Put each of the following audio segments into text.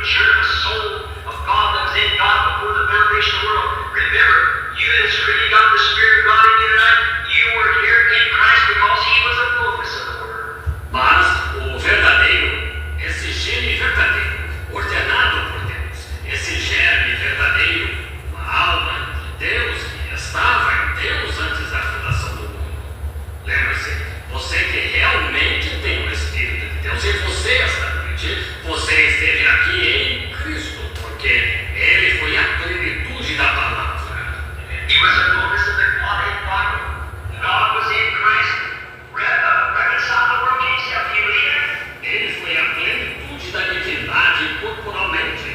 picture of a soul of God that was in God before the foundation of the world. Remember, you that's really got the Spirit of God in you tonight, you were here in Christ because He was the fullness of the Word. Mas o verdadeiro, esse gene verdadeiro, ordenado por Deus, esse germe verdadeiro, uma alma de Deus que estava em Deus antes da fundação do mundo. Lembre-se, você que realmente tem o Espírito de Deus em você esta noite, você esteve aqui em Cristo, porque Ele foi a plenitude da palavra. He was the fullness of the Godhead bodily. God was in Christ, reconciled the world to Himself. Do you believe that? Ele foi a plenitude da divindade corporalmente.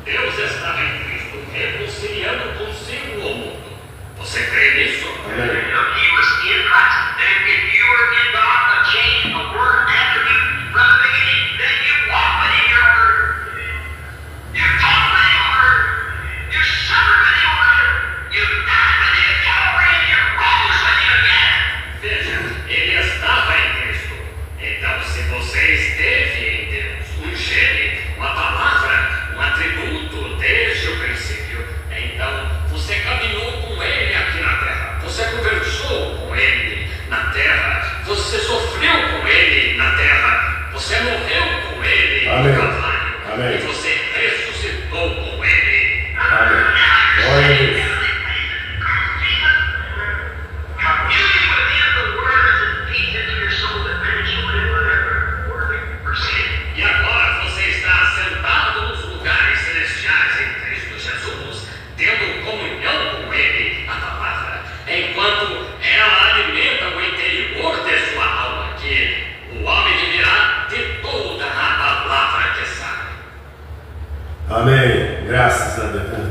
Deus estava em Cristo, reconciliando consigo o mundo. Você crê nisso? He was in Christ. And if you were in God, a change, a word, attribute from the beginning, then you walk within your word. You talk within your word. You suffer within your word. You die within it, Calvary, and you rose within again. Veja, Ele estava em Cristo. Então, se você esteve em Deus, um gene, uma palavra, um atributo desde o princípio, então você caminhou com Ele aqui na terra. Você conversou com Ele na terra. Você sofreu com Ele na terra. Você morreu com Ele no Calvário. E você ressuscitou com Ele. Amém. Glória a Deus. Communion within the Word as it feeds into your soul that makes you live forever, worthy for sin. E agora você está sentado nos lugares celestiais em Cristo Jesus, tendo comunhão com Ele, a palavra, enquanto ela alimenta o interior de sua alma, que o homem viverá de toda a palavra que sai. Amém. Graças a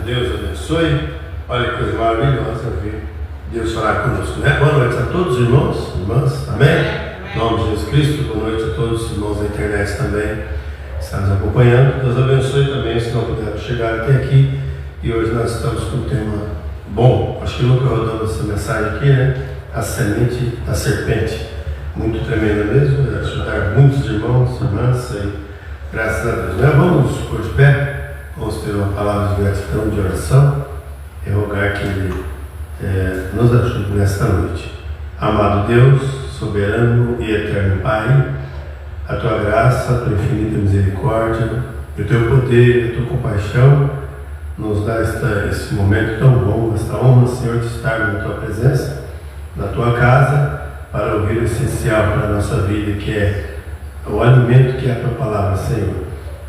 Deus abençoe. Olha que coisa maravilhosa ver Deus falar conosco, né? Boa noite a todos os irmãos, irmãs. Amém? Em nome de Jesus Cristo. Boa noite a todos os irmãos da internet também que estão nos acompanhando. Deus abençoe também se não puderam chegar até aqui. E hoje nós estamos com um tema bom. Acho que nunca rodou essa mensagem aqui, né? A semente da serpente. Muito tremenda mesmo. Vai ajudar muitos irmãos, irmãs aí. Graças a Deus, né? Vamos por de pé. Vamos ter uma palavra de gratidão, de oração e rogar que Ele nos ajude nesta noite. Amado Deus, soberano e eterno Pai, a Tua graça, a Tua infinita misericórdia, o Teu poder, a Tua compaixão nos dá esse momento tão bom, esta honra, Senhor, de estar na Tua presença, na Tua casa, para ouvir o essencial para a nossa vida, que é o alimento que é a Tua palavra, Senhor.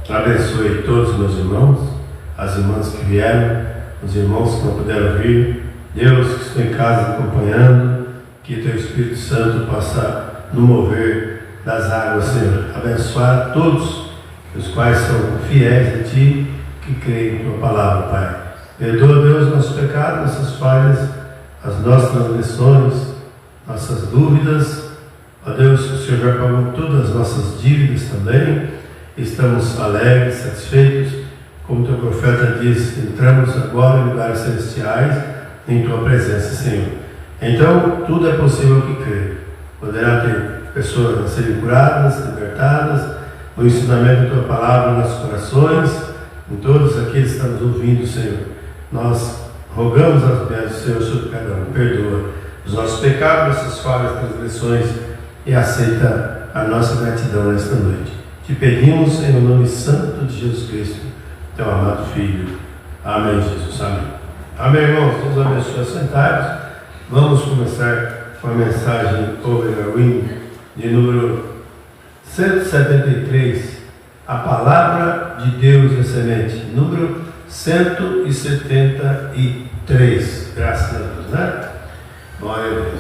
Abençoe todos os meus irmãos, as irmãs que vieram, os irmãos que não puderam vir, Deus que estou em casa acompanhando, que Teu Espírito Santo possa nos mover das águas, Senhor. Abençoar todos os quais são fiéis a Ti, que creem em Tua palavra, Pai. Perdoa, Deus, nossos pecados, nossas falhas, as nossas transgressões, nossas dúvidas. Ó Deus, o Senhor já pagou todas as nossas dívidas também. Estamos alegres, satisfeitos, como Teu profeta diz, entramos agora em lugares celestiais, em Tua presença, Senhor. Então, tudo é possível que crê. Poderá ter pessoas a serem curadas, libertadas, o ensinamento da Tua palavra nos nossos corações, em todos aqueles que estamos ouvindo, Senhor. Nós rogamos as bênçãos do Senhor sobre cada um. Perdoa os nossos pecados, nossas falhas, transgressões e aceita a nossa gratidão nesta noite. Te pedimos em nome santo de Jesus Cristo, Teu amado Filho. Amém, Jesus. Amém. Amém, irmãos. Deus abençoe. Sentados. Vamos começar com a mensagem Overwhelming de número 173. A palavra de Deus é semente. Número 173. Graças a Deus, né? Glória a Deus.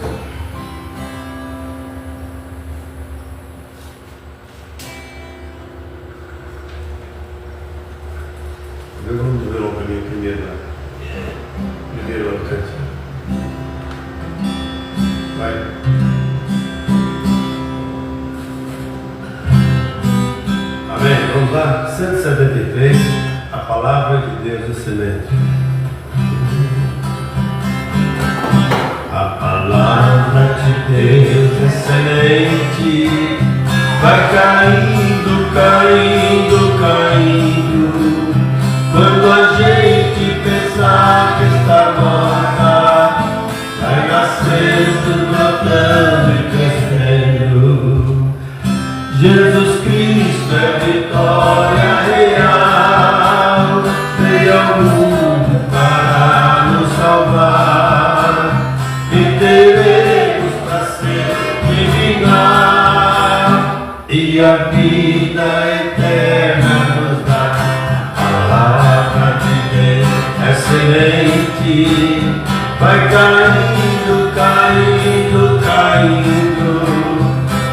Vamos ver logo para mim primeiro ano cantinho. Vai. Amém. Vamos lá. 173. A palavra de Deus é semente. A palavra de Deus é semente. Vai caindo, caindo, caindo. Jesus Cristo é vitória real, veio ao mundo para nos salvar, e teremos prazer de reinar, e a vida eterna nos dá. A palavra de Deus é semente, vai caindo, caindo, caindo,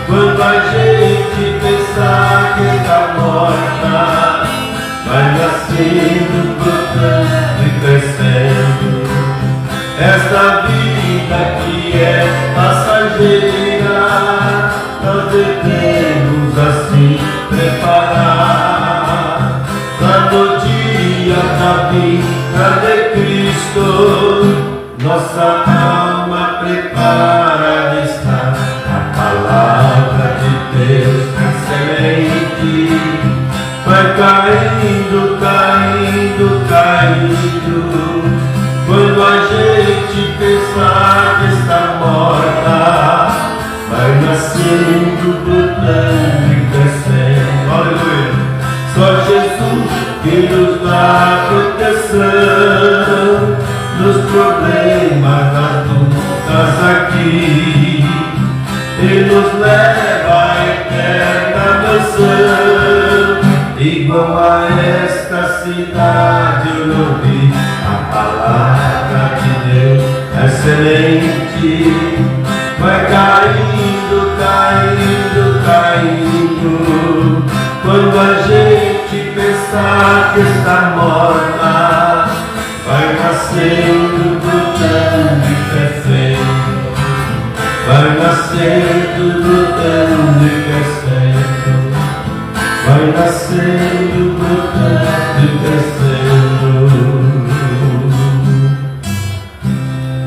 quando a gente pensar que está morta, vai nascendo, brotando e crescendo. Esta vida que é passageira, nós devemos assim preparar para no dia da vinda de Cristo, nossa alma preparada está. A palavra de Deus é semente, vai caindo, caindo, caindo, quando a gente pensar que está morta, vai nascendo, brotando e crescendo. Aleluia! Só Jesus que nos dá proteção nos problemas, nas lutas aqui, e nos leva à eterna mansão. Igual a esta cidade eu não vi. A palavra de Deus é semente, vai caindo, caindo, caindo, quando a gente pensar que está morta, vai nascendo, brotando e crescendo, vai nascendo, brotando e crescendo, vai nascendo, brotando e crescendo.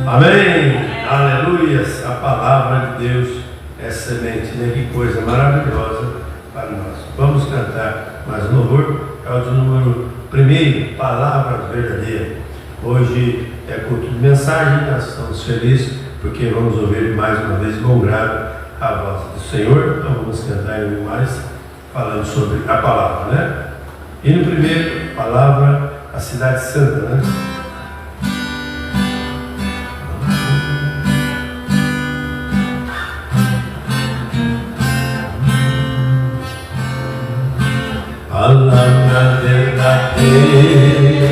Amém, aleluias. A palavra de Deus é semente, né? Que coisa maravilhosa para nós. Vamos cantar mais um louvor, é o de número 1, Palavra Verdadeira. Hoje é culto de mensagem, nós estamos felizes porque vamos ouvir mais uma vez bom grado a voz do Senhor. Então vamos cantar ainda mais falando sobre a palavra, né? E no primeiro, palavra, a cidade santa, né? Palavra verdadeira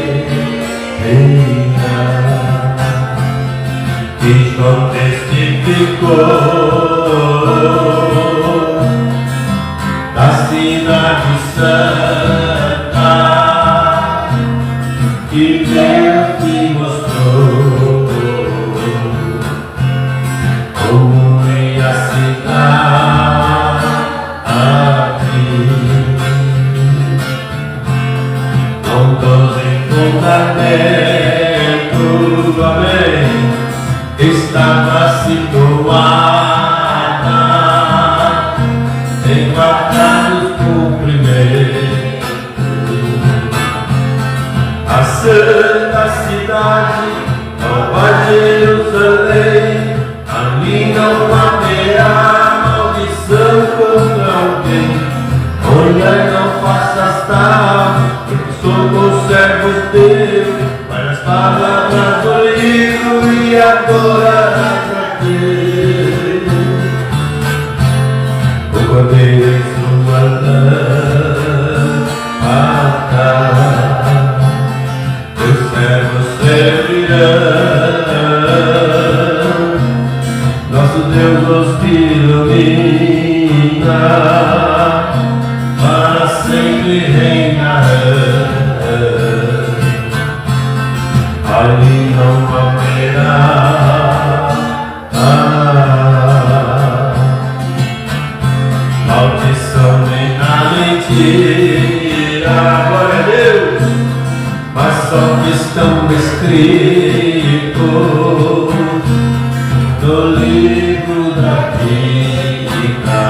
que João testificou da cidade santa que Deus te mostrou, como é a cidade com todo fundamento, amém, estava situada em quadrados comprimentos. A santa cidade, Nova Jerusalém, ali não haverá maldição contra alguém. Olha, não faças tal, porque somos servos teus, vai nas palavras do livro e adorarás a Deus. O Cordeiro em sua lâmpada, teus servos servirão, nosso Deus nos ilumina, para sempre reinarão. Ali não haverá maldição nem na mentira, glória a Deus, mas só que estão escritos no livro da vida.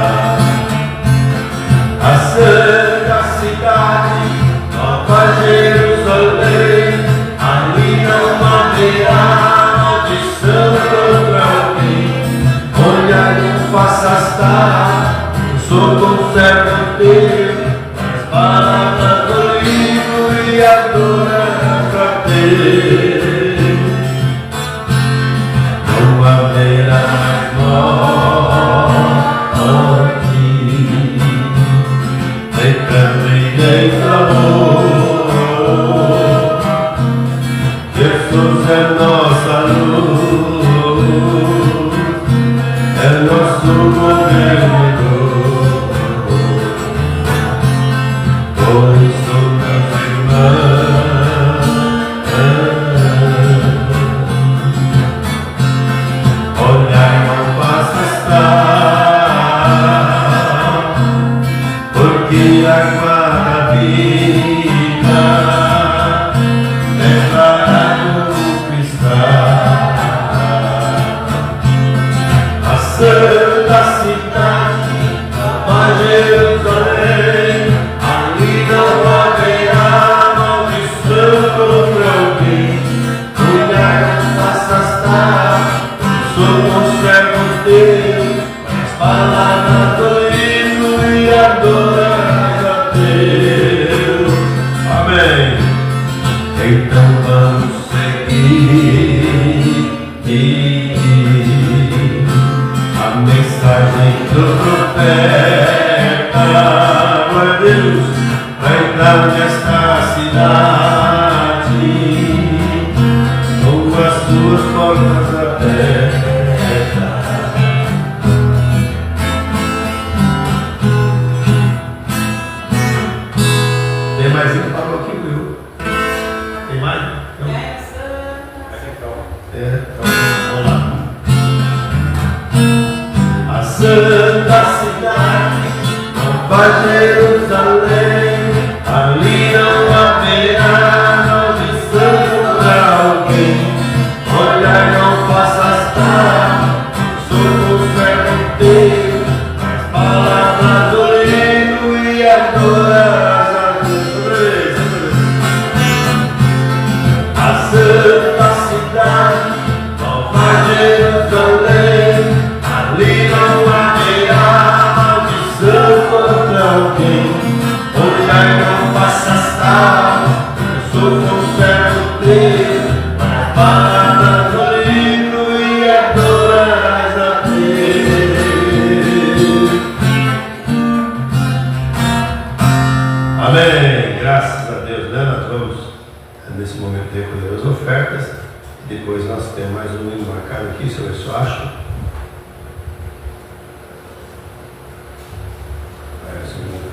A santa cidade, Nova Jerusalém, ali não haverá maldição contra alguém. Olha, não faças tal, sou um servo teu, as palavras do livro e adoras a Deus. Não haverá morte, nem também nem amor. Jesus é nossa luz, é nosso governador. Por isso, meus irmãos, olhai, não basta estar, porque a água da vida é para conquistar a santa cidade, Nova Jerusalém. Ali não haverá maldição contra alguém. Olhar, não faça estar, somos servos teus, as palavras do livro e adoras a Deus. Amém. Então vamos seguir a mensagem do profeta. Glória a Deus, vai entrar nesta cidade com as suas portas abertas. Tem mais um falou aqui, viu? Tem mais? Vamos lá. A santa cidade, Nova Jerusalém, ali não haverá maldição contra alguém. Olhar, não faça estar, somos servos teus, as palavras do livro e adoras a Deus. A santa cidade, Nova Jerusalém, ali não haverá maldição contra alguém. Olhar, não faça estar, eu sou um servo teu, as palavras do livro e adoras a Deus. Amém. Graças a Deus, né? Nós vamos nesse momento recolher as ofertas. Depois nós temos mais um hino marcado aqui, se eu só acho.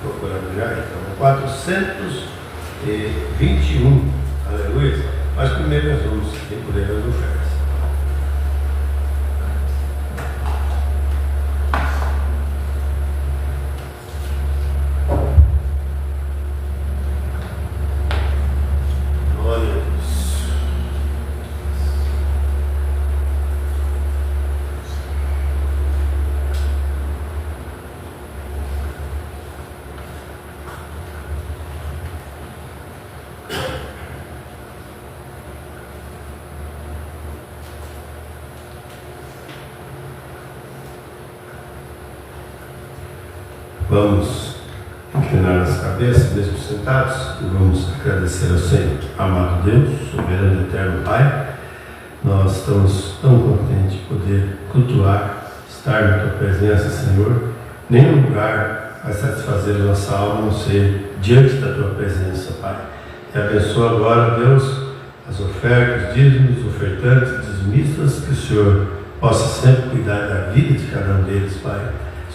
Procurando já, então, 421, aleluia. Mas primeiro nós vamos recolher as ofertas. Glória a Deus. Vamos inclinar as cabeças, mesmo sentados, e vamos agradecer ao Senhor. Amado Deus, soberano e eterno Pai, nós estamos tão contentes de poder cultuar, estar na Tua presença, Senhor. Nenhum lugar vai satisfazer a nossa alma, a não ser diante da Tua presença, Pai. E abençoa agora, Deus, as ofertas, dízimos, ofertantes, dizimistas, que o Senhor possa sempre cuidar da vida de cada um deles, Pai.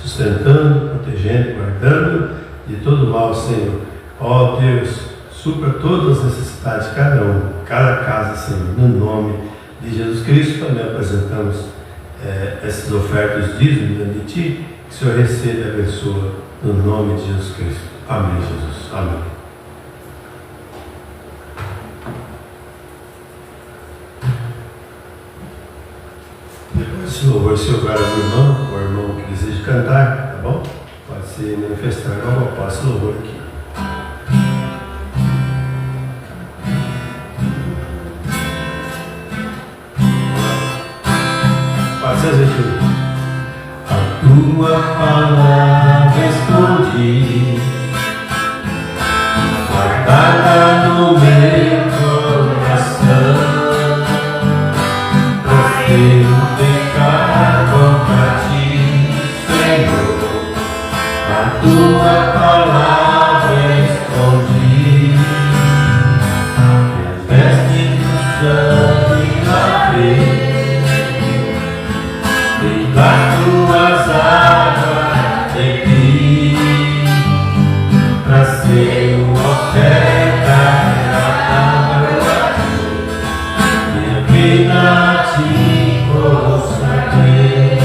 Sustentando, protegendo, guardando de todo mal, Senhor. Ó Deus, supra todas as necessidades de cada um, cada casa, Senhor. No nome de Jesus Cristo, também apresentamos essas ofertas dízimos diante de Ti, que o Senhor receba e abençoa no nome de Jesus Cristo. Amém, Jesus. Amém. Depois desse louvor, se houver algum irmão que deseja cantar, tá bom? Pode se manifestar logo após esse louvor aqui. A tua palavra escondida a tua palavra escondi, minhas vestes do sangue lavei, e das tuas águas bebi, pra ser uma oferta agradável a ti, minha vida te consagrei.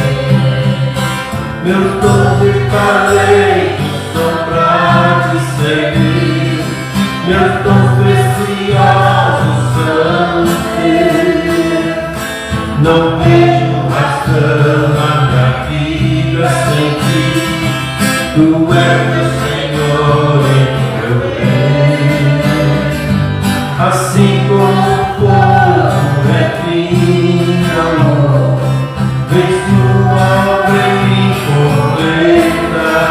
Meus dons e talentos são pra te seguir, meus dons preciosos são teus. Não vejo razão na minha vida sem ti, tu és meu Senhor e meu bem. Assim como o fogo refina o amor, vem sua obra em mim completar,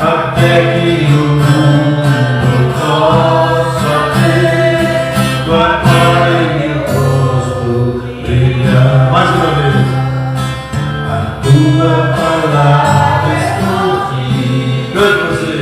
até que o mundo possa ver tua glória e meu rosto brilhar. Mais uma vez, a tua palavra escondi. Cante você.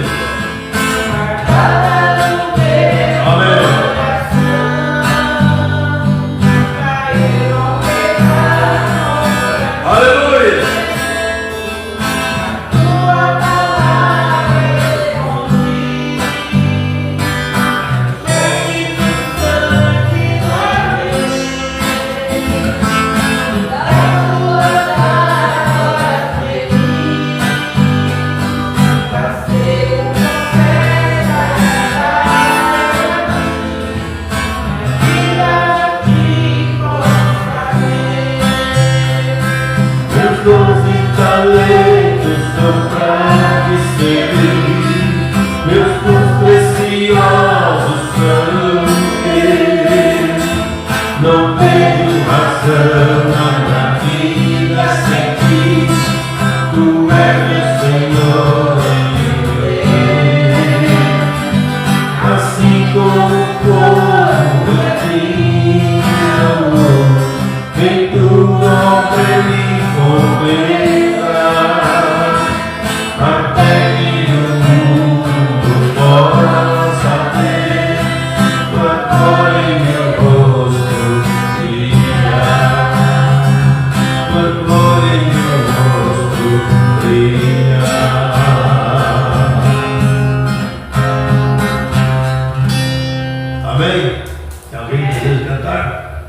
Amém? Tem alguém que deseja cantar?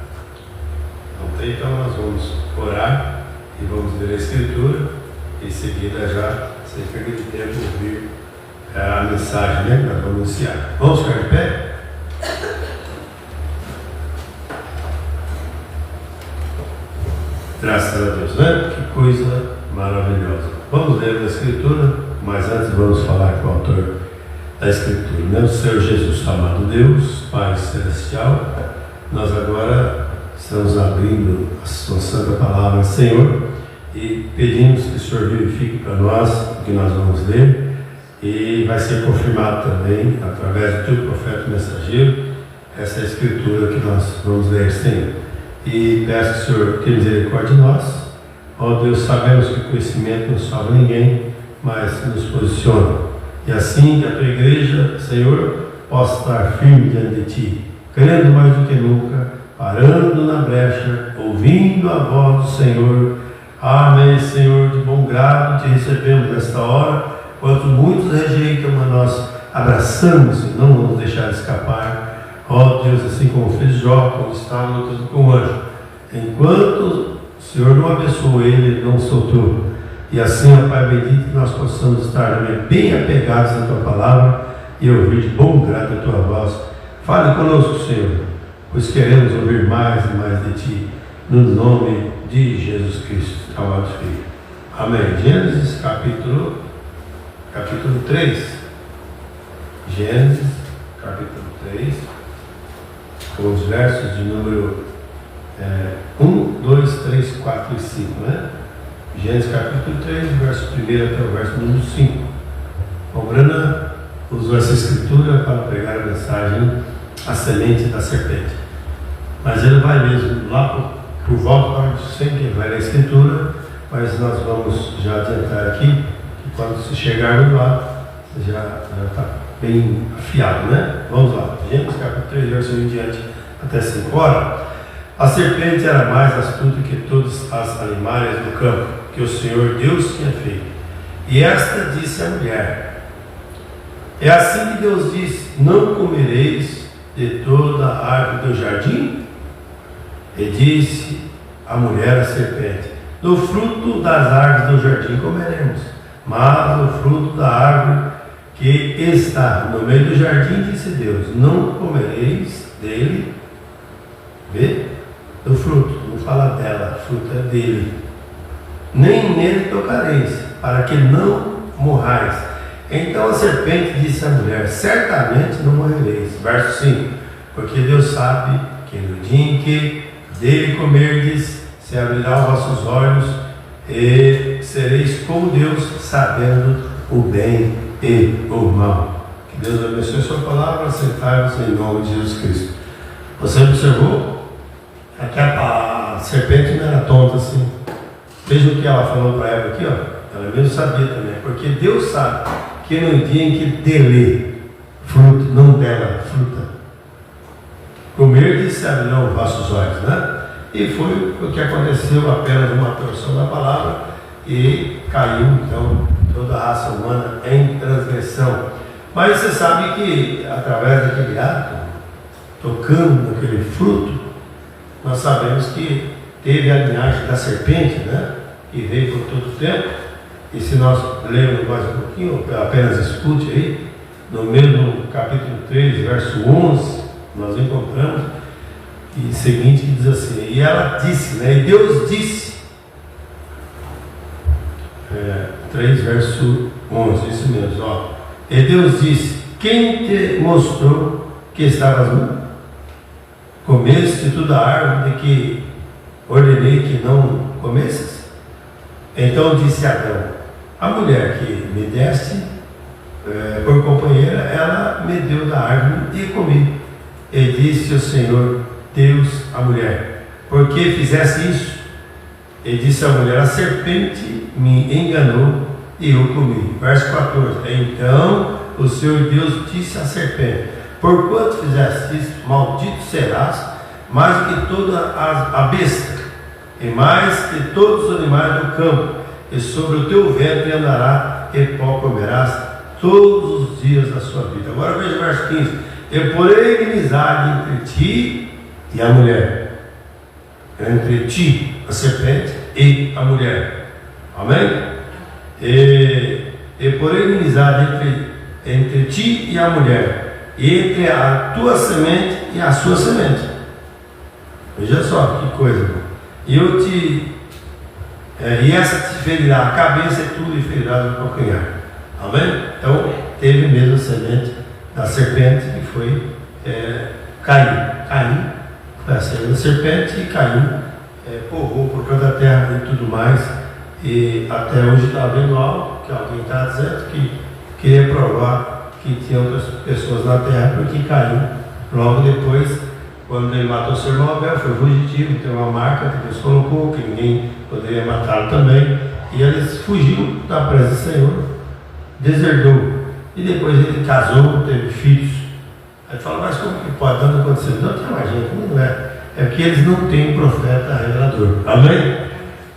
Não tem, então nós vamos orar e vamos ler a Escritura. Em seguida, já, sem perder tempo, ouvir a mensagem, né? Nós vamos iniciar. Vamos ficar de pé? Graças a Deus, né? Que coisa maravilhosa. Vamos ler a Escritura, mas antes vamos falar com o autor da Escritura, né? O Senhor Jesus, amado Deus, Pai Celestial, nós agora estamos abrindo a sua santa palavra, Senhor, e pedimos que o Senhor verifique para nós o que nós vamos ler, e vai ser confirmado também, através do teu profeta mensageiro, essa Escritura que nós vamos ler, Senhor. E peço que o Senhor tenha misericórdia de nós. Ó Deus, sabemos que o conhecimento não salva ninguém, mas nos posiciona. E assim que a tua igreja, Senhor, possa estar firme diante de ti, crendo mais do que nunca, parando na brecha, ouvindo a voz do Senhor. Amém, Senhor, de bom grado te recebemos nesta hora, quanto muitos rejeitam, mas nós abraçamos e não vamos deixar escapar. Ó Deus, assim como fez Jó, como está lutando com o anjo, enquanto o Senhor não abençoou ele, ele não soltou. E assim, ó Pai bendito, que nós possamos estar bem apegados à tua palavra e ouvir de bom grado a tua voz. Fale conosco, Senhor, pois queremos ouvir mais e mais de ti, no nome de Jesus Cristo, amado Filho. Amém. Gênesis capítulo 3. Gênesis capítulo 3, com os versos de número 1, 2, 3, 4 e 5, né? Gênesis capítulo 3, verso 1 até o verso número 5. O Brana usou essa escritura para pregar a mensagem, a semente da serpente. Mas ele vai mesmo lá por volta, sem que vai na escritura, mas nós vamos já adiantar aqui, que quando você chegar no lado, você já está bem afiado, né? Vamos lá, Gênesis capítulo 3, verso 1 em diante, até 5. Ora, a serpente era mais astuta que todas as animais do campo que o Senhor Deus tinha feito. E esta disse à mulher: é assim que Deus disse: não comereis de toda a árvore do jardim? E disse a mulher à serpente: do fruto das árvores do jardim comeremos, mas do fruto da árvore que está no meio do jardim, disse Deus: não comereis dele. Vê? Do fruto, não fala dela, o fruto é dele. Nem nele tocareis, para que não morrais. Então a serpente disse à mulher: certamente não morrereis. Verso 5: porque Deus sabe que no dia em que dele comerdes, se abrirá os vossos olhos, e sereis como Deus, sabendo o bem e o mal. Que Deus abençoe a sua palavra. Sentai-vos em nome de Jesus Cristo. Você observou? Até a serpente não era tonta assim. Veja o que ela falou para Eva aqui, ó. Ela mesmo sabia também, porque Deus sabe que no dia em que dele fruto, não dela fruta, comer se abrirão os vossos olhos, né? E foi o que aconteceu, apenas uma porção da palavra, e caiu então toda a raça humana em transgressão. Mas você sabe que através daquele ato, tocando naquele fruto, nós sabemos que teve a linhagem da serpente, né? Que veio por todo o tempo. E se nós lermos mais um pouquinho, apenas escute aí, no mesmo capítulo 3, verso 11, nós encontramos e seguinte, que diz assim: e ela disse, né? E Deus disse, 3 verso 11, isso mesmo, ó. E Deus disse: quem te mostrou que estavas nu? Comeste toda a árvore de que ordenei que não comesses? Então disse Adão: a mulher que me deste por companheira, ela me deu da árvore e comi. E disse o Senhor Deus à mulher: por que fizeste isso? E disse a mulher: a serpente me enganou e eu comi. Verso 14: então o Senhor Deus disse à serpente: porquanto fizeste isso, maldito serás mais do que toda a besta, e mais que todos os animais do campo, e sobre o teu ventre andará, e pó comerás todos os dias da sua vida. Agora veja o verso 15: eu porei inimizade entre ti e a mulher, entre ti, a serpente, e a mulher. Amém? E porei inimizade entre ti e a mulher, e entre a tua semente e a sua semente. Veja só que coisa. E essa te ferirá a cabeça e tu lhe ferirás o calcanhar. Amém? Então teve mesmo a semente da serpente, que foi Caim. Caim foi a semente da serpente, e Caim porrou por toda a terra e tudo mais. E até hoje está vendo algo que alguém está dizendo, que queria provar que tinha outras pessoas na terra, porque Caim, logo depois, quando ele matou seu irmão Abel, foi fugitivo, tem uma marca que Deus colocou, que ninguém poderia matá-lo também, e eles fugiram da presença do Senhor, deserdou, e depois ele casou, teve filhos. Aí fala: mas como que pode tanto acontecer? Não, tem mais gente, não é. É porque eles não têm um profeta revelador. Amém?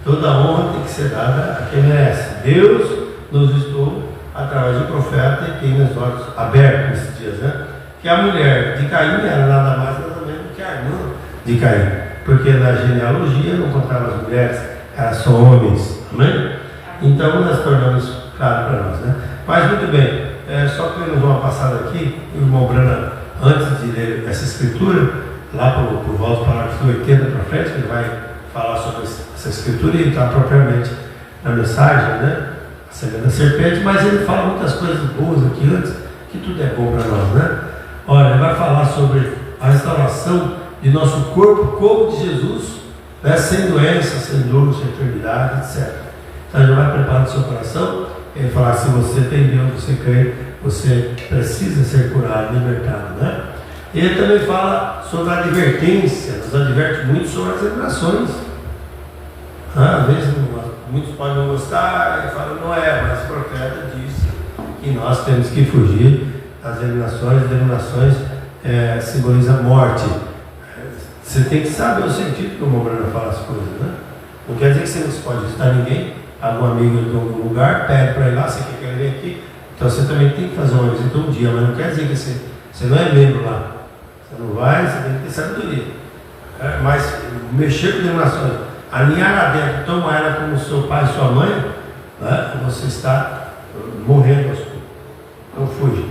Toda honra tem que ser dada a quem merece. Deus nos estou através do profeta e tem os olhos abertos nesses dias, né? Que a mulher de Caim era nada mais nada menos que a irmã de Caim, porque na genealogia não contava as mulheres, eram só homens. Amém? Então nós tornamos claro para nós, né? Mas muito bem, só que nós vamos passar aqui, o irmão Brana, antes de ler essa escritura, lá por volta do parágrafo 80 para frente, ele vai falar sobre essa escritura e está propriamente na mensagem, né? A semente da serpente, mas ele fala muitas coisas boas aqui antes, que tudo é bom para nós, né? Olha, ele vai falar sobre a restauração de nosso corpo como de Jesus, né? Sem doença, sem dor, sem enfermidade, etc. Então ele vai preparar o seu coração. Ele fala: se você tem Deus, você crê, você precisa ser curado, libertado, né? Ele também fala sobre a advertência, nos adverte muito sobre as vibrações. Às vezes muitos podem não gostar e falam, não é, mas o profeta disse que nós temos que fugir das denominações. Denominações simbolizam a morte. Você tem que saber o sentido que o Mombrana fala as coisas, né? Não quer dizer que você não pode visitar ninguém, algum amigo de algum lugar, pede para ir lá, você quer vir aqui, então você também tem que fazer uma visita um dia, mas não quer dizer que você não é membro lá. Você não vai, você tem que ter sabedoria. Mas mexer com denominações, alinhar lá dentro, tomar ela como seu pai e sua mãe, né? Você está morrendo aos poucos. Então fuja.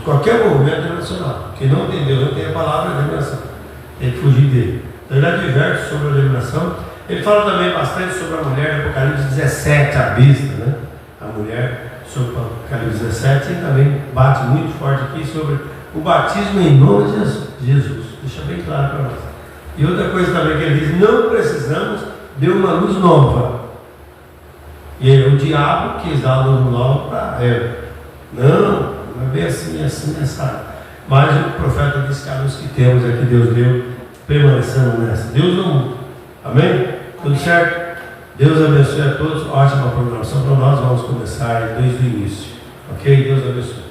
Qualquer movimento denominacional que não entendeu, não tem a palavra denominação, tem que fugir dele. Então ele adverte sobre a denominação. Ele fala também bastante sobre a mulher, Apocalipse 17, a besta, né? A mulher, sobre o Apocalipse 17, e também bate muito forte aqui sobre o batismo em nome de Jesus. Deixa bem claro para nós. E outra coisa também que ele diz, não precisamos de uma luz nova. E o diabo quis dar a luz nova para Eva. Não é bem assim, essa. Mas o profeta disse que a luz que temos é que Deus deu, permanecendo nessa. Deus não muda. Amém? Tudo certo? Deus abençoe a todos. Ótima programação para nós. Vamos começar desde o início. Ok? Deus abençoe.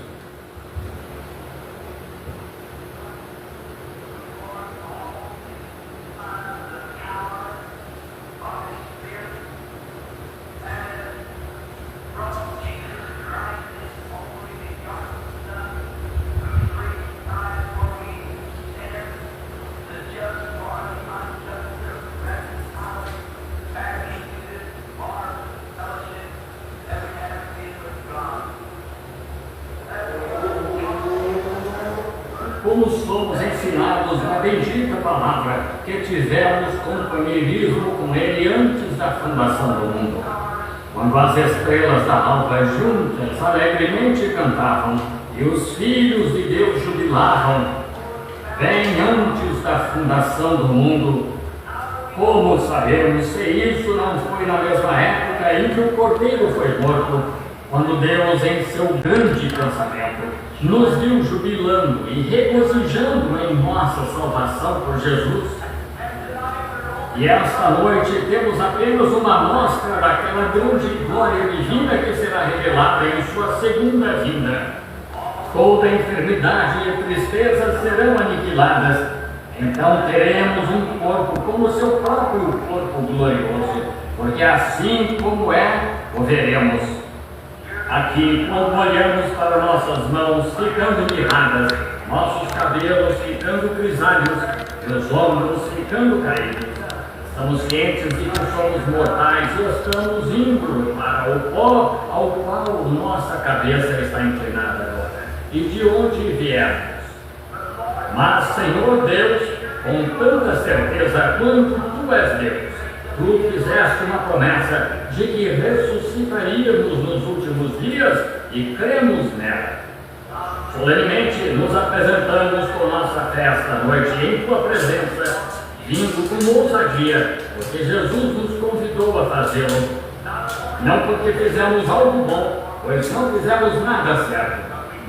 Como somos ensinados na bendita palavra, que tivemos companheirismo com Ele antes da fundação do mundo. Quando as estrelas da alva juntas alegremente cantavam e os filhos de Deus jubilavam, bem antes da fundação do mundo. Como sabemos se isso não foi na mesma época em que o Cordeiro foi morto, quando Deus, em seu grande pensamento, nos viu jubilando e regozijando em nossa salvação por Jesus? E esta noite temos apenas uma amostra daquela grande glória divina que será revelada em sua segunda vinda. Toda enfermidade e tristeza serão aniquiladas. Então teremos um corpo como seu próprio corpo glorioso, porque assim como é, o veremos. Aqui, quando olhamos para nossas mãos ficando mirradas, nossos cabelos ficando grisalhos e os ombros ficando caídos, estamos cientes de que somos mortais e estamos indo para o pó ao qual nossa cabeça está inclinada agora, e de onde viemos. Mas, Senhor Deus, com tanta certeza quanto Tu és Deus, Tu fizeste uma promessa de que ressuscitaríamos nos últimos dias e cremos nela. Solenemente nos apresentamos com nossa festa à noite em Tua presença, vindo com ousadia, porque Jesus nos convidou a fazê-lo. Não porque fizemos algo bom, pois não fizemos nada certo,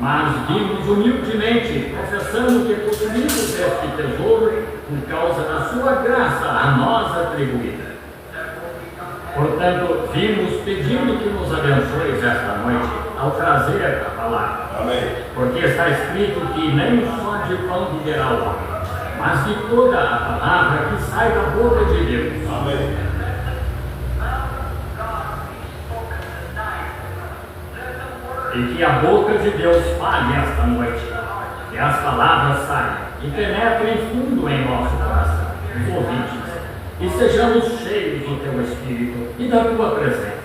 mas vimos humildemente, confessando que possuímos este tesouro por causa da Sua graça a nós atribuída. Portanto, vimos pedindo que nos abençoes esta noite ao trazer a palavra. Amém. Porque está escrito que nem só de pão viverá o homem, mas de toda a palavra que sai da boca de Deus. Amém. E que a boca de Deus fale esta noite, que as palavras saiam e penetrem fundo em nosso coração, os ouvintes, e sejamos cheios do Teu Espírito e da Tua presença,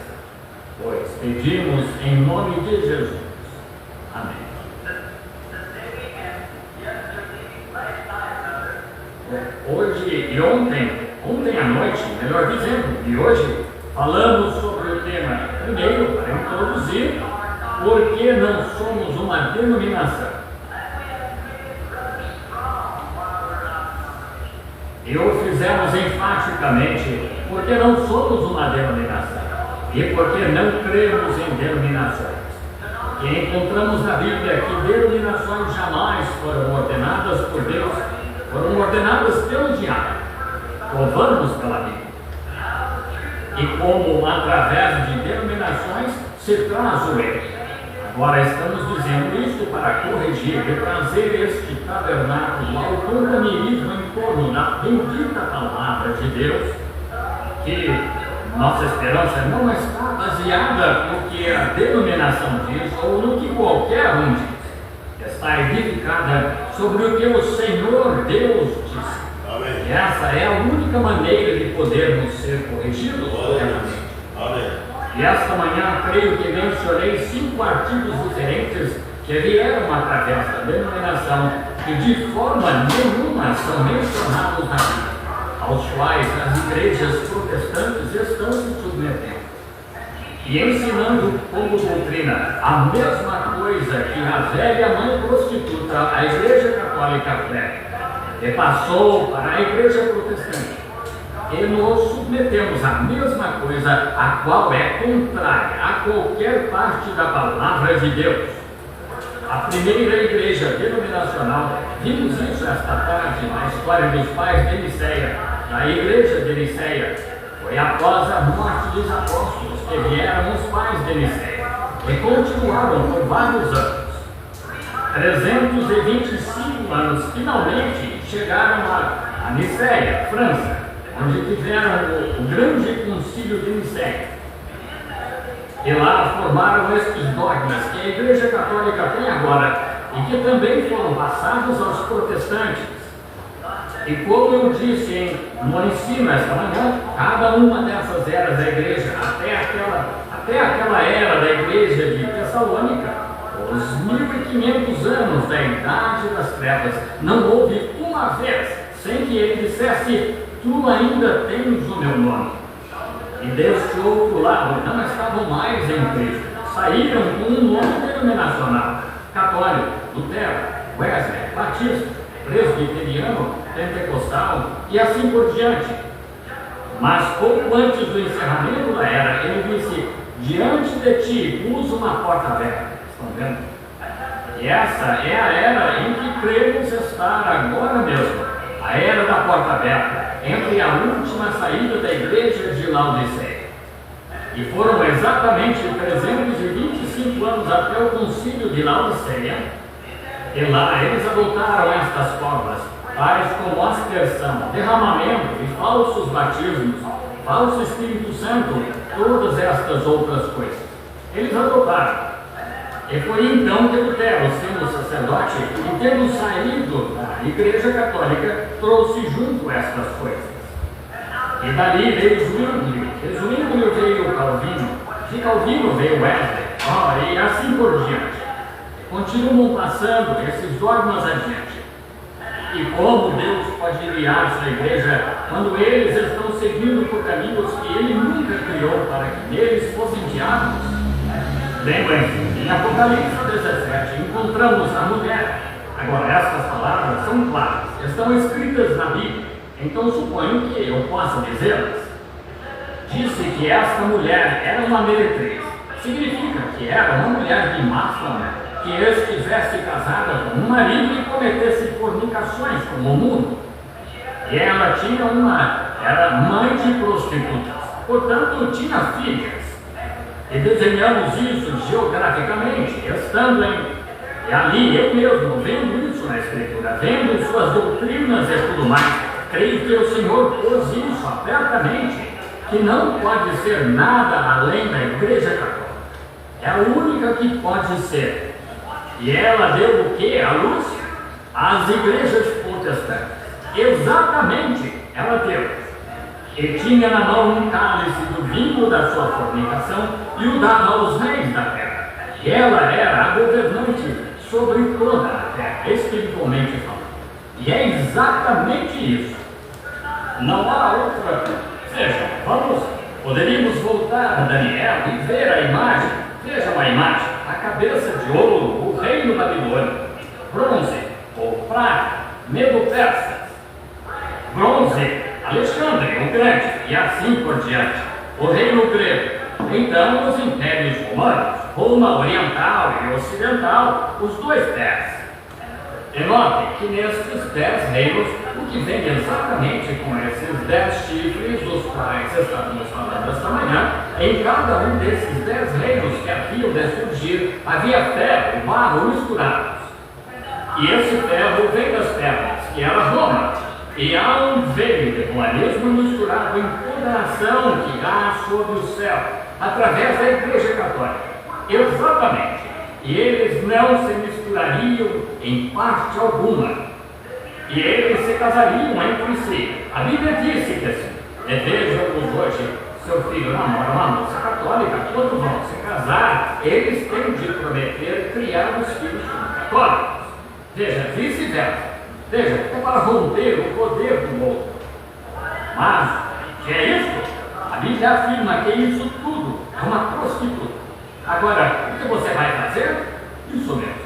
pois pedimos em nome de Jesus. Amém. Hoje e ontem à noite, melhor dizendo, e hoje, falamos sobre o tema, primeiro, para introduzir, por que não somos uma denominação. E o fizemos enfaticamente porque não somos uma denominação e porque não cremos em denominações. E encontramos na Bíblia que denominações jamais foram ordenadas por Deus, foram ordenadas pelo diabo. Provamos pela Bíblia. e como através de denominações se traz o erro. Agora estamos dizendo isso para corrigir e trazer este tabernáculo ao companheirismo em torno da bendita palavra de Deus, que nossa esperança não está baseada no que a denominação diz ou no que qualquer um diz. Está edificada sobre o que o Senhor Deus diz. Amém. E essa é a única maneira de podermos ser corrigidos. Amém. E esta manhã, creio que mencionei 5 artigos diferentes que vieram através da denominação e de forma nenhuma são mencionados na Bíblia, aos quais as igrejas protestantes estão se submetendo. E ensinando como doutrina a mesma coisa que a velha mãe prostituta, a Igreja Católica prega, e passou para a Igreja Protestante. E nos submetemos à mesma coisa, a qual é contrária a qualquer parte da palavra de Deus. A primeira igreja denominacional, vimos isso esta tarde na história dos pais de Niceia, da igreja de Niceia, foi após a morte dos apóstolos que vieram os pais de Niceia e continuaram por vários anos. 325 anos, finalmente chegaram a Niceia, França, onde tiveram o grande concílio de Niceia. E lá formaram estes dogmas que a Igreja Católica tem agora e que também foram passados aos protestantes. E como eu disse no ensino esta manhã, cada uma dessas eras da Igreja, até aquela era da Igreja de Tessalônica, os 1500 anos da Idade das Trevas, não houve uma vez sem que ele dissesse: tu ainda tens o meu nome. E deste outro lado não estavam mais em Cristo, saíram com um nome denominacional: católico, Lutero, Wesley, Batista, presbiteriano, pentecostal e assim por diante. Mas pouco antes do encerramento da era, ele disse: diante de ti pus uma porta aberta. Estão vendo? E essa é a era em que cremos estar agora mesmo, a era da porta aberta, entre a última saída da igreja de Laodiceia. E foram exatamente 325 anos até o concílio de Laodiceia, e lá eles adotaram estas formas, tais como aspersão, derramamento e falsos batismos, falso Espírito Santo, todas estas outras coisas. Eles adotaram. E foi então que Lutero, sendo sacerdote e tendo saído da Igreja Católica, trouxe junto estas coisas. E dali veio Zwingli, de Zwingli veio Calvino, de Calvino veio Wesley, e assim por diante. Continuam passando esses dogmas adiante. E como Deus pode guiar sua igreja quando eles estão seguindo por caminhos que ele nunca criou para que neles fossem guiados? Lembrem-se, em Apocalipse 17 encontramos a mulher. Agora, estas palavras são claras, estão escritas na Bíblia, então suponho que eu possa dizê-las. Disse que esta mulher era uma meretriz. Significa que era uma mulher de má fama, que estivesse casada com um marido e cometesse fornicações como o mundo. E ela era mãe de prostitutas, portanto tinha filhas. E desenhamos isso geograficamente, estando ali eu mesmo, vendo isso na Escritura, vendo suas doutrinas e tudo mais, creio que o Senhor pôs isso abertamente, que não pode ser nada além da Igreja Católica. É a única que pode ser. E ela deu o que? A luz? As igrejas protestantes. Exatamente, ela deu. E tinha na mão um cálice do vinho da sua fornicação e o dava aos reis da terra. E ela era a governante sobre toda a terra, espiritualmente falando. E é exatamente isso. Não há outra. Veja, poderíamos voltar a Daniel e ver a imagem. Vejam a imagem, a cabeça de ouro, o reino babilônico, bronze, ou prata, Medo-Persa, bronze, Alexandre o Grande, e assim por diante, o reino grego. Então, os impérios romanos, Roma oriental e ocidental, os dois 10. E notem que nestes 10 reinos, que vem exatamente com esses 10 chifres dos quais estamos falando esta manhã. Em cada um desses 10 reinos que haviam de surgir, havia ferro e barro misturados. E esse ferro vem das terras, que era Roma. E há um veio de humanismo misturado em toda a ação que há sobre o céu, através da Igreja Católica. Exatamente. E eles não se misturariam em parte alguma. E eles se casariam entre si. A Bíblia disse que assim. Vejamos hoje, seu filho namora uma moça católica, quando vão se casar, eles têm de prometer criar os filhos católicos. Veja, vice-versa. Veja, é para romper o poder do outro. Mas, que é isso? A Bíblia afirma que isso tudo é uma prostituta. Agora, o que você vai fazer? Isso mesmo.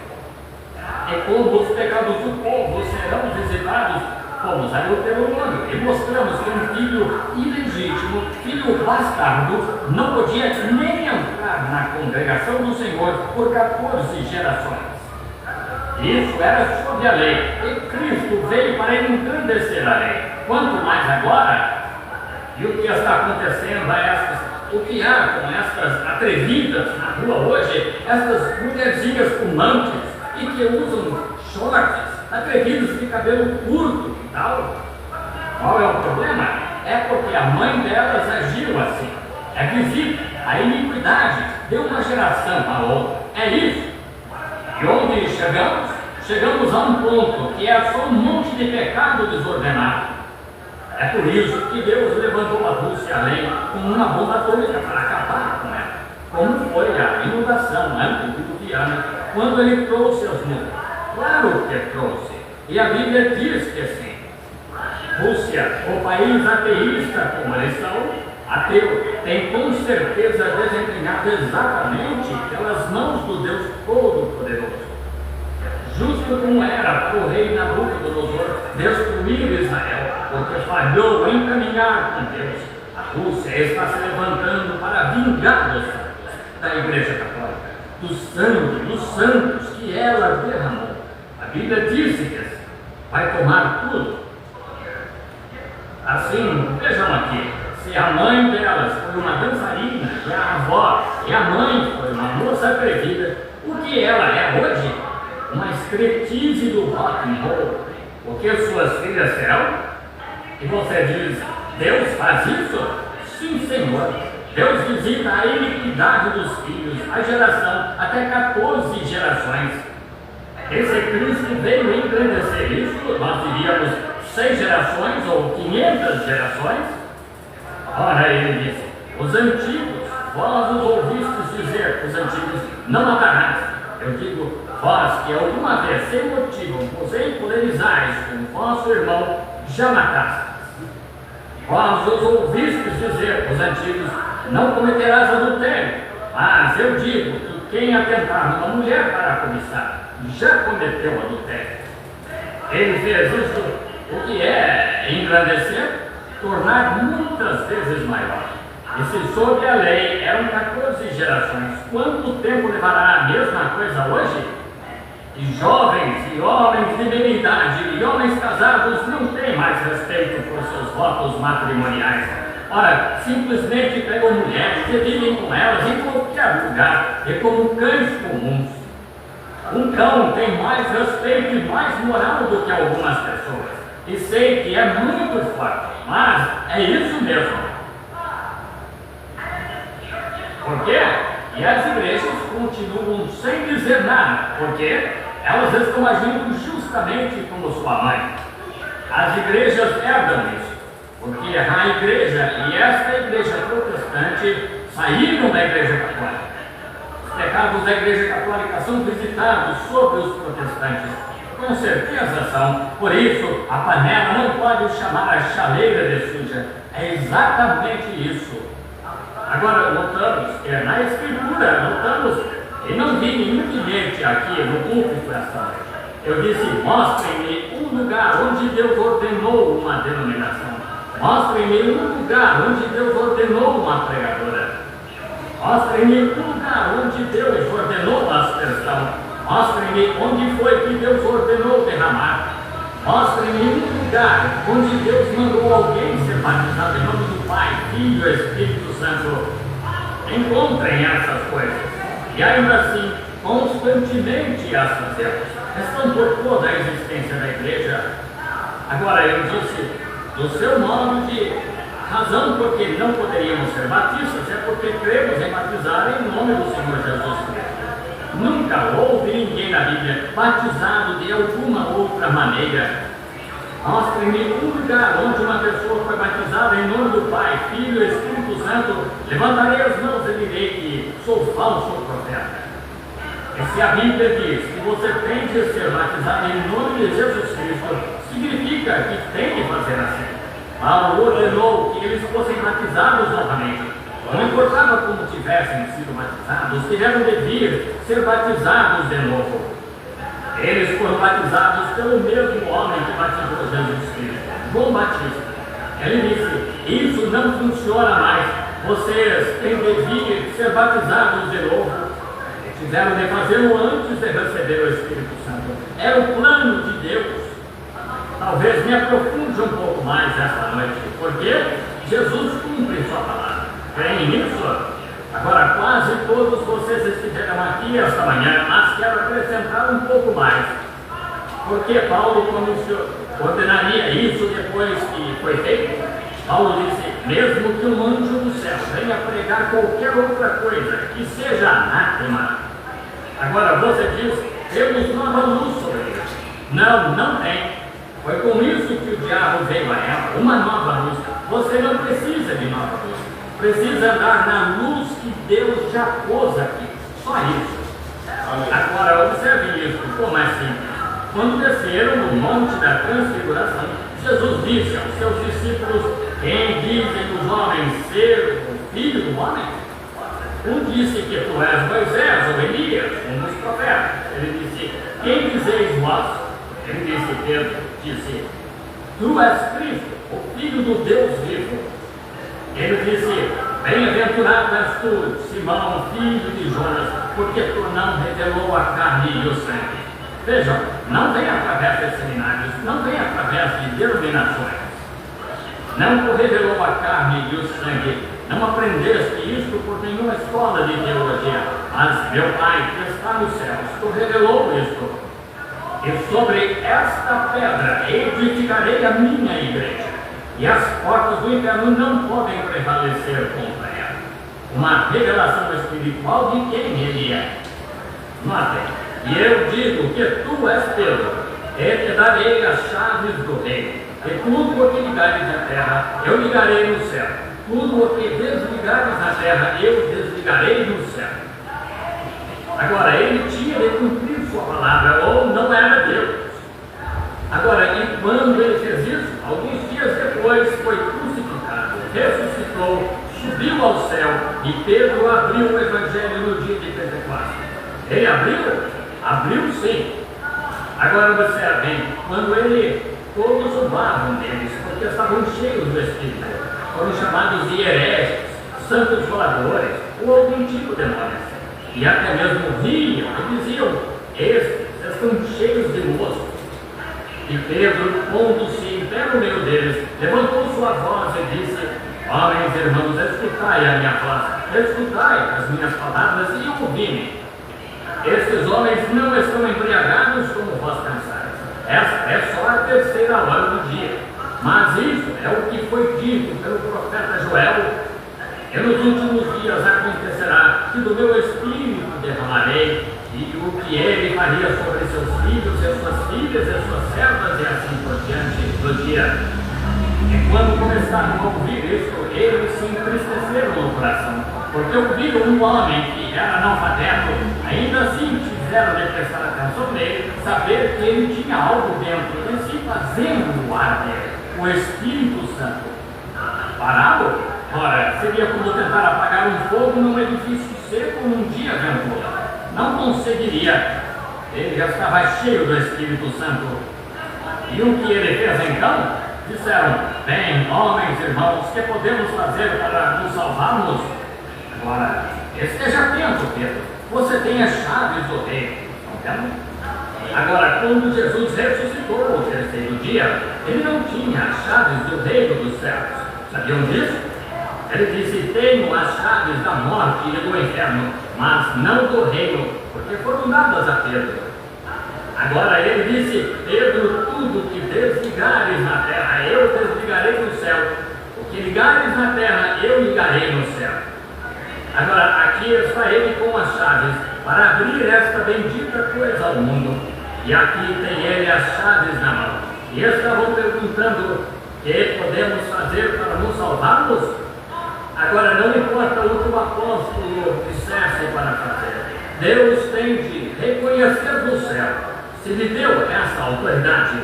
É como os pecados do povo serão visitados, como saiu o Deuteronômio, e mostramos que um filho ilegítimo, filho bastardo, não podia nem entrar na congregação do Senhor por 14 gerações. Isso era sob a lei, e Cristo veio para engrandecer a lei. Quanto mais agora, e o que está acontecendo a estas, o que há com estas atrevidas na rua hoje, estas mulherzinhas fumantes e que usam shorts, atrevidas de cabelo curto e tal. Qual é o problema? É porque a mãe delas agiu assim. É visível, a iniquidade de uma geração à outra. É isso. E onde chegamos? Chegamos a um ponto que é só um monte de pecado desordenado. É por isso que Deus levantou a Rússia além com uma bomba atômica para acabar com ela. Como foi a inundação antes do Viana, quando ele trouxe as nuvens. Claro que trouxe. E a Bíblia diz que sim. Rússia, o país ateísta como eles são, ateu, tem com certeza desempenhado exatamente pelas mãos do Deus Todo-Poderoso. Justo como era para o rei Nabucodonosor destruir Israel, porque falhou em caminhar com Deus. A Rússia está se levantando para vingar os santos da Igreja Católica, do sangue dos santos que ela derramou. A Bíblia disse que assim, vai tomar tudo. Assim, vejam aqui, se a mãe delas foi uma dançarina, e a avó e a mãe foi uma moça atrevida, o que ela é hoje? Uma striptease do rock and roll. O que suas filhas serão? E você diz, Deus faz isso? Sim, Senhor. Deus visita a iniquidade dos filhos, a geração, até 14 gerações. Esse Cristo veio engrandecer isso, nós diríamos 6 gerações ou 500 gerações. Ora, ele disse, os antigos, vós os ouvistes dizer, os antigos, não matarás. Eu digo, vós que alguma vez, sem motivo, vos polemizais com vosso irmão, já matastes. Vós os ouvistes dizer, os antigos, não cometerás adultério. Mas eu digo que quem atentar numa mulher para cobiçar, já cometeu adultério. Ele fez isso, o que é engrandecer, tornar muitas vezes maior. E se sob a lei eram 14 gerações, quanto tempo levará a mesma coisa hoje? E jovens e homens de meia idade e homens casados não têm mais respeito por seus votos matrimoniais. Ora, simplesmente pegam mulheres e vivem com elas em qualquer lugar, e como cães comuns. Um cão tem mais respeito e mais moral do que algumas pessoas. E sei que é muito forte, mas é isso mesmo. Por quê? E as igrejas continuam sem dizer nada, porque elas estão agindo justamente como sua mãe. As igrejas herdam isso, porque a igreja e esta igreja protestante saíram da igreja católica. Os pecados da igreja católica são visitados sobre os protestantes. Com certeza são. Por isso, a panela não pode chamar a chaleira de suja. É exatamente isso. Agora, notamos que na Escritura, notamos, e não vi nenhum bilhete aqui no púlpito esta noite. Eu disse, mostrem-me um lugar onde Deus ordenou uma denominação. Mostrem-me um lugar onde Deus ordenou uma pregadora. Mostrem-me um lugar onde Deus ordenou uma aspersão. Mostrem-me onde foi que Deus ordenou derramar. Mostre-me um lugar onde Deus mandou alguém ser batizado em nome do Pai, Filho e Espírito Santo. Encontrem essas coisas e ainda assim constantemente as fazemos. Estão por toda a existência da igreja. Agora eu disse, do seu modo de razão porque não poderíamos ser batistas, é porque cremos em batizar em nome do Senhor Jesus Cristo. Nunca houve ninguém na Bíblia batizado de alguma outra maneira. Mostre-me um lugar onde uma pessoa foi batizada em nome do Pai, Filho e Espírito Santo. Levantarei as mãos e direi que sou falso profeta. E se a Bíblia diz que você tem de ser batizado em nome de Jesus Cristo, significa que tem de fazer assim. Paulo ordenou que eles fossem batizados novamente. Não importava como tivessem sido batizados, tiveram de vir ser batizados de novo. Eles foram batizados pelo mesmo homem que batizou Jesus Cristo, João Batista. Ele disse, isso não funciona mais, vocês têm de vir ser batizados de novo. Tiveram de fazê-lo antes de receber o Espírito Santo. Era o plano de Deus. Talvez me aprofunde um pouco mais esta noite, porque Jesus cumpre sua palavra. Creem nisso? Agora, quase todos vocês estiveram aqui esta manhã, mas quero acrescentar um pouco mais. Porque Paulo, quando o Senhor ordenaria isso depois que foi feito, Paulo disse, mesmo que um anjo do céu venha pregar qualquer outra coisa, que seja anátema. Agora, você diz, temos nova luz sobre isso. Não, não tem. Foi com isso que o diabo veio a ela, uma nova luz. Você não precisa de nova luz. Precisa andar na luz que Deus já pôs aqui. Só isso. Agora, observe isso, como é simples. Quando desceram no Monte da Transfiguração, Jesus disse aos seus discípulos, quem dizem os homens ser o filho do homem? Um disse que tu és Moisés ou Elias, um dos profetas. Ele disse, quem dizeis vós? Ele disse, Pedro, disse, tu és Cristo, o Filho do Deus vivo. Ele disse, bem-aventurado és tu, Simão, filho de Jonas, porque tu não revelou a carne e o sangue. Vejam, não vem através de seminários, não vem através de denominações. Não revelou a carne e o sangue. Não aprendeste isto por nenhuma escola de teologia, mas meu Pai que está nos céus, tu revelou isto. E sobre esta pedra edificarei a minha igreja, e as portas do inferno não podem prevalecer contra ela. Uma revelação espiritual de quem ele é. Notem, e eu digo que tu és Pedro, e te darei as chaves do reino, e tudo o que ligares na terra, eu ligarei no céu. Tudo o que desligares na terra, eu desligarei no céu. Agora, ele tinha de cumprir sua palavra, ou não era Deus. Agora, e quando ele fez isso, alguns dias depois foi crucificado, ressuscitou, subiu ao céu, e Pedro abriu o Evangelho no dia de Pentecostes. Ele abriu? Abriu sim. Agora observem, quando todos zombavam deles, porque estavam cheios do Espírito, foram chamados de hereges, santos voadores, ou algum tipo de nome. E até mesmo riam e diziam, estes estão cheios de moço. E Pedro, pondo-se em pé no meio deles, levantou sua voz e disse, homens e irmãos, escutai a minha voz, escutai as minhas palavras e ouvi-me. Estes homens não estão embriagados como vós pensais. Esta é só a terceira hora do dia. Mas isso é o que foi dito pelo profeta Joel. E nos últimos dias acontecerá que do meu espírito derramarei, e o que ele faria sobre seus filhos e suas filhas e suas servas e assim por diante do dia. E quando começaram a ouvir isso, eles se entristeceram no coração, porque ouviram um homem que era analfabeto, ainda assim fizeram de prestar atenção nele, saber que ele tinha algo dentro de si fazendo arder, o Espírito Santo. Pará-lo? Ora, seria como tentar apagar um fogo num edifício seco num dia ventoso. Não conseguiria. Ele já estava cheio do Espírito Santo. E o que ele fez então? Disseram, bem, homens, irmãos, que podemos fazer para nos salvarmos? Agora, esteja atento, Pedro. Você tem as chaves do reino. Não tem? Agora, quando Jesus ressuscitou no terceiro dia, ele não tinha as chaves do reino dos céus. Sabiam disso? Ele disse: tenho as chaves da morte e do inferno, mas não do reino, porque foram dadas a Pedro. Agora ele disse: Pedro, tudo que desligares na terra, eu desligarei no céu. O que ligares na terra, eu ligarei no céu. Agora, aqui está ele com as chaves para abrir esta bendita coisa ao mundo. E aqui tem ele as chaves na mão. E estavam perguntando: o que podemos fazer para nos salvarmos? Agora, não importa o que o apóstolo dissesse para fazer, Deus tem de reconhecer do céu se lhe deu essa autoridade.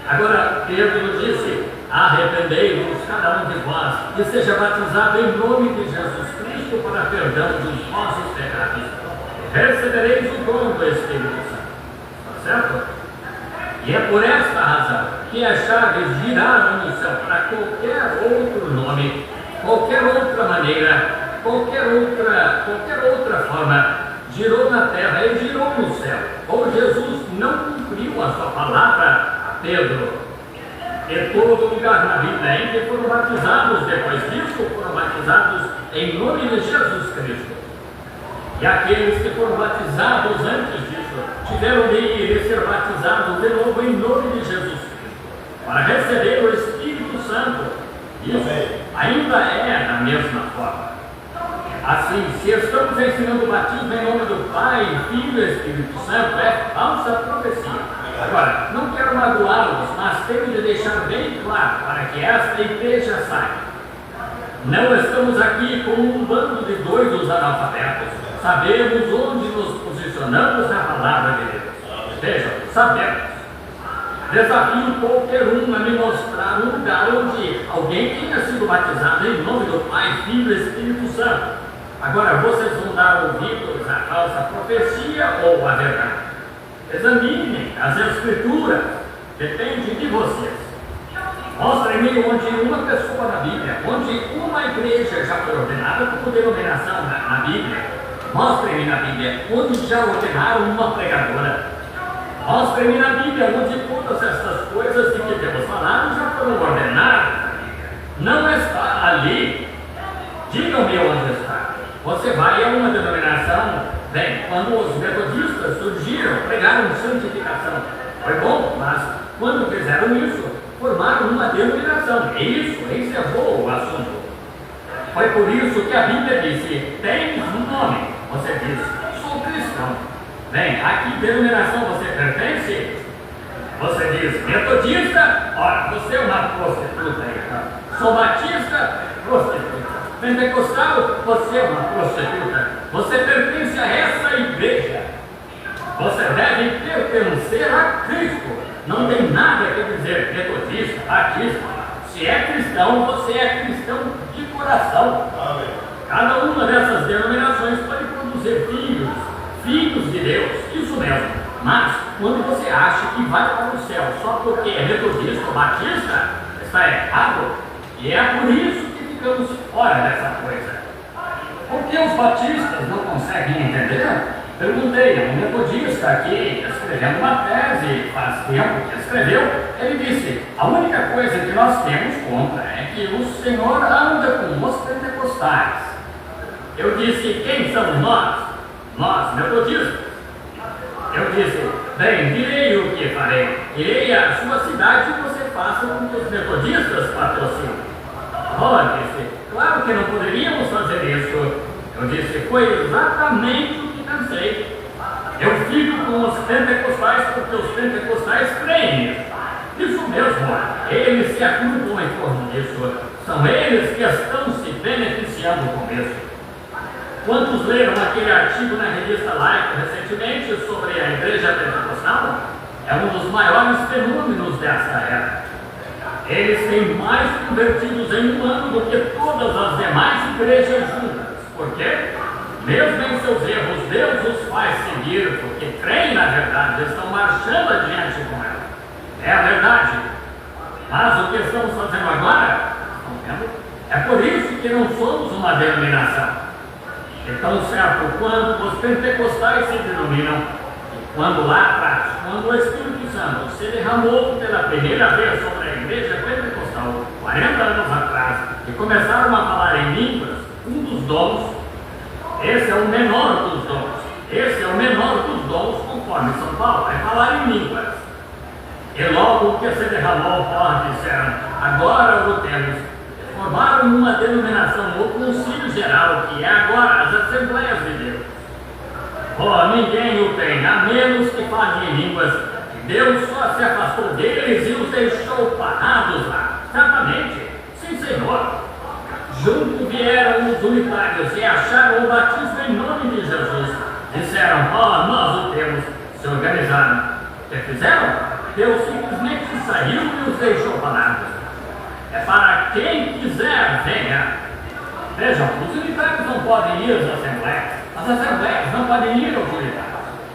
Agora, Pedro disse: arrependei-vos cada um de vós e seja batizado em nome de Jesus Cristo para perdão dos vossos pecados. Recebereis o dom do Espírito Santo. Está certo? E é por esta razão que as chaves giraram no céu para qualquer outro nome, qualquer outra maneira, qualquer outra forma. Girou na terra e girou no céu. Ou Jesus não cumpriu a sua palavra a Pedro. E todo lugar na Bíblia em que foram batizados depois disso, foram batizados em nome de Jesus Cristo. E aqueles que foram batizados antes disso, tiveram de ir e ser batizados de novo em nome de Jesus Cristo, para receber o Espírito Santo. Isso ainda é da mesma forma. Assim, se estamos ensinando o batismo em nome do Pai, Filho e Espírito Santo, é falsa profecia. Agora, não quero magoá-los, mas tenho de deixar bem claro para que esta igreja saiba. Não estamos aqui como um bando de doidos analfabetos. Sabemos onde nos posicionamos na palavra de Deus. Vejam, sabemos. Desafio qualquer um a me mostrar um lugar onde alguém tenha sido batizado em nome do Pai, Filho e Espírito Santo. Agora, vocês vão dar ouvidos à falsa profecia ou à verdade? Examinem as Escrituras, depende de vocês. Mostrem-me onde uma pessoa na Bíblia, onde uma igreja já foi ordenada como denominação na Bíblia. Mostrem-me na Bíblia onde já ordenaram uma pregadora. Mostrem-me na Bíblia onde todas essas coisas de que temos falado já foram ordenadas na Bíblia. Não está ali. Digam-me onde está. Você vai a uma denominação, bem, quando os metodistas surgiram, pregaram santificação. Foi bom, mas quando fizeram isso, formaram uma denominação. E isso encerrou o assunto. Foi por isso que a Bíblia disse: tens um nome. Você diz: sou cristão. Bem, a que denominação você pertence? Você diz: metodista? Ora, você é uma prostituta. Então. Sou batista? Prostituta. Pentecostal? Você é uma prostituta. Você pertence a essa igreja. Você deve pertencer a Cristo. Não tem nada a dizer metodista, batista. Se é cristão, você é cristão de coração. Amém. Cada uma dessas denominações pode produzir filhos de Deus, isso mesmo. Mas, quando você acha que vai para o céu só porque é metodista ou batista, está errado. E é por isso que ficamos fora dessa coisa. Por que os batistas não conseguem entender? Perguntei a um metodista aqui, escrevendo uma tese, faz tempo que escreveu. Ele disse: a única coisa que nós temos contra é que o Senhor anda com os pentecostais. Eu disse: quem somos nós? Nós, metodistas. Eu disse: bem, direi o que farei. Irei à sua cidade e você faça com que os metodistas patrocinem. Oh, disse: claro que não poderíamos fazer isso. Eu disse: foi exatamente o que pensei. Eu fico com os pentecostais porque os pentecostais creem nisso. Isso mesmo, eles se agrupam em torno disso. São eles que estão se beneficiando com isso. Quantos leram aquele artigo na revista Life recentemente sobre a igreja pentecostal? É um dos maiores fenômenos dessa era. Eles têm mais convertidos em um ano do que todas as demais igrejas juntas. Por quê? Mesmo em seus erros, Deus os faz seguir, porque creem na verdade, estão marchando adiante com ela. É a verdade. Mas o que estamos fazendo agora, estão vendo? É por isso que não somos uma denominação. É tão certo quanto os pentecostais se denominam, e Quando lá atrás, quando o Espírito Santo se derramou pela primeira vez sobre a igreja pentecostal, 40 anos atrás, e começaram a falar em línguas, um dos dons, esse é o menor dos dons, esse é o menor dos dons, conforme São Paulo, é falar em línguas. E logo que se derramou, disseram, agora o temos. Formaram uma denominação, o Concílio Geral, que é agora as Assembleias de Deus. Ninguém o tem, a menos que fale em línguas. Deus só se afastou deles e os deixou parados lá. Certamente, sim, Senhor. Junto vieram os unitários e acharam o batismo em nome de Jesus. Disseram, nós o temos. Se organizaram. O que fizeram? Deus simplesmente saiu e os deixou parados. É para quem quiser, venha. Vejam, os unitários não podem ir às assembleias. As assembleias não podem ir aos unitários.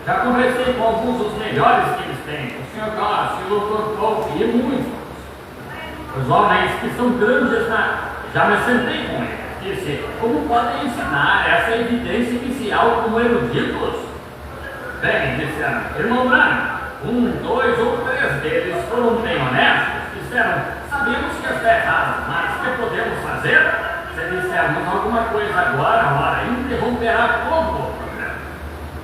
Já conversei com alguns dos melhores que eles têm. O Sr. Goss, o Dr. Polk e muitos. Os homens que são grandes já me sentei com eles. Disse, como podem ensinar essa evidência inicial como eruditos? Bem, disseram, irmão Branco, 1, 2 ou 3 deles foram bem honestos. Disseram, sabemos que está errado, mas o que podemos fazer? Se dissermos alguma coisa agora, interromperá todo o programa.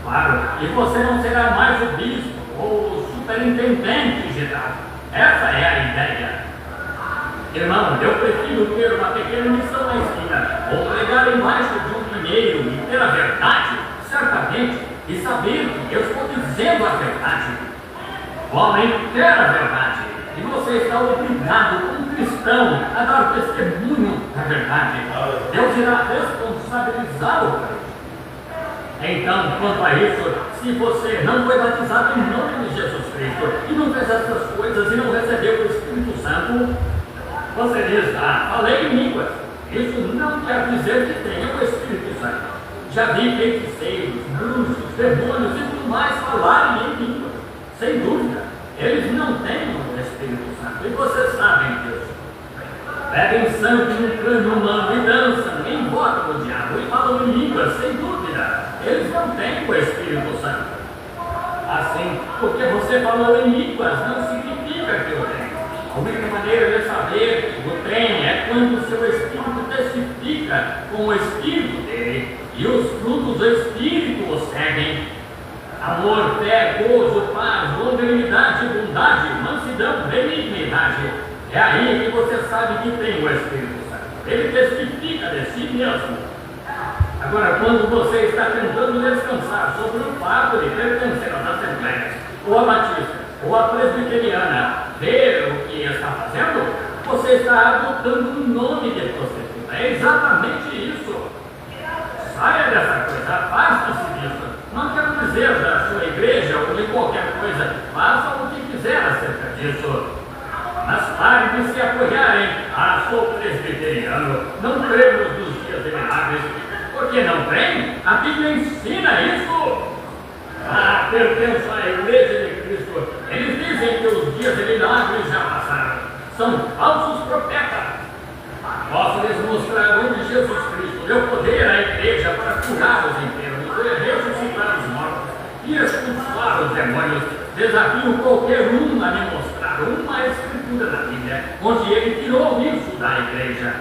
Claro, e você não será mais o bispo ou o superintendente geral. Essa é a ideia. Irmão, eu prefiro ter uma pequena missão na esquina, ou pregar embaixo de um pinheiro e ter a verdade, certamente, e saber que eu estou dizendo a verdade. O homem quer a verdade, e você está obrigado, como cristão, a dar testemunho da verdade. Deus irá responsabilizá-lo por isso. Então, quanto a isso, se você não foi batizado em nome de Jesus Cristo, e não fez essas coisas, e não recebeu o Espírito Santo, você diz, falei em línguas. Isso não quer dizer que tenha o Espírito Santo. Já vi feiticeiros, bruxos, demônios e tudo mais falarem em línguas. Sem dúvida, eles não têm o Espírito Santo. E vocês sabem disso. Bebem sangue no crânio humano e dançam, invocam o diabo e falam em línguas, sem dúvida. Eles não têm o Espírito Santo. Assim, porque você falou em línguas não significa que eu tenho. A única maneira de saber que o tem é quando o seu espírito testifica com o espírito dele e os frutos do espírito o seguem. Amor, fé, gozo, paz, longanimidade, bondade, mansidão, benignidade. É aí que você sabe que tem o Espírito Santo. Ele testifica de si mesmo. Agora, quando você está tentando descansar sobre o fato de pertencer às assembleias, ou a batista, ou a presbiteriana, ver o que está fazendo, você está adotando um nome de prostituta. É exatamente isso. Saia dessa coisa, afaste-se disso. Não quero dizer da sua igreja ou de qualquer coisa, faça o que quiser acerca disso. Mas pare de se apoiarem. Sou presbiteriano, não cremos nos dias de milagres. Por que não creem? A Bíblia ensina isso. Pertenço à igreja de Cristo. Eles dizem que os dias de milagres já passaram. São falsos profetas. Posso lhes mostrar onde Jesus Cristo deu poder à igreja para curar os enfermos, ressuscitar os mortos e expulsar os demônios. Desafio qualquer um a me mostrar uma escritura da Bíblia onde ele tirou isso da igreja.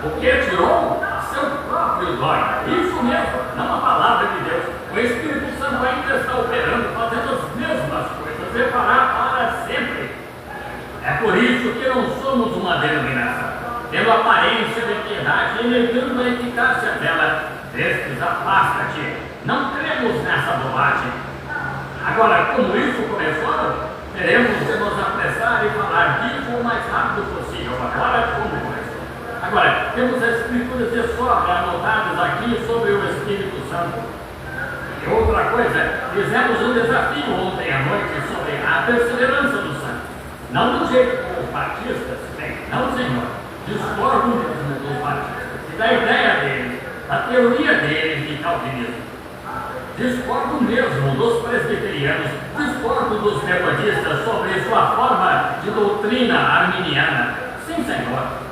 O que tirou? Seu próprio dogma. Isso mesmo, não a palavra de Deus. O Espírito Santo ainda está operando, fazendo as mesmas coisas, preparar para sempre. É por isso que não somos uma denominação, tendo aparência de piedade e negando a eficácia dela. Destes, afasta-te. Não cremos nessa bobagem. Agora, como isso começou, teremos de nos apressar e falar disso o mais rápido possível. Agora, como começou. Agora, temos as escrituras de sobra anotadas aqui sobre o Espírito Santo. E outra coisa, fizemos um desafio ontem à noite sobre a perseverança do santo. Não do jeito como os batistas têm, não, Senhor. Discordo mesmo dos batistas e da ideia deles, da teoria deles de calvinismo. Discordo mesmo dos presbiterianos, discordo dos metodistas sobre sua forma de doutrina arminiana. Sim, Senhor.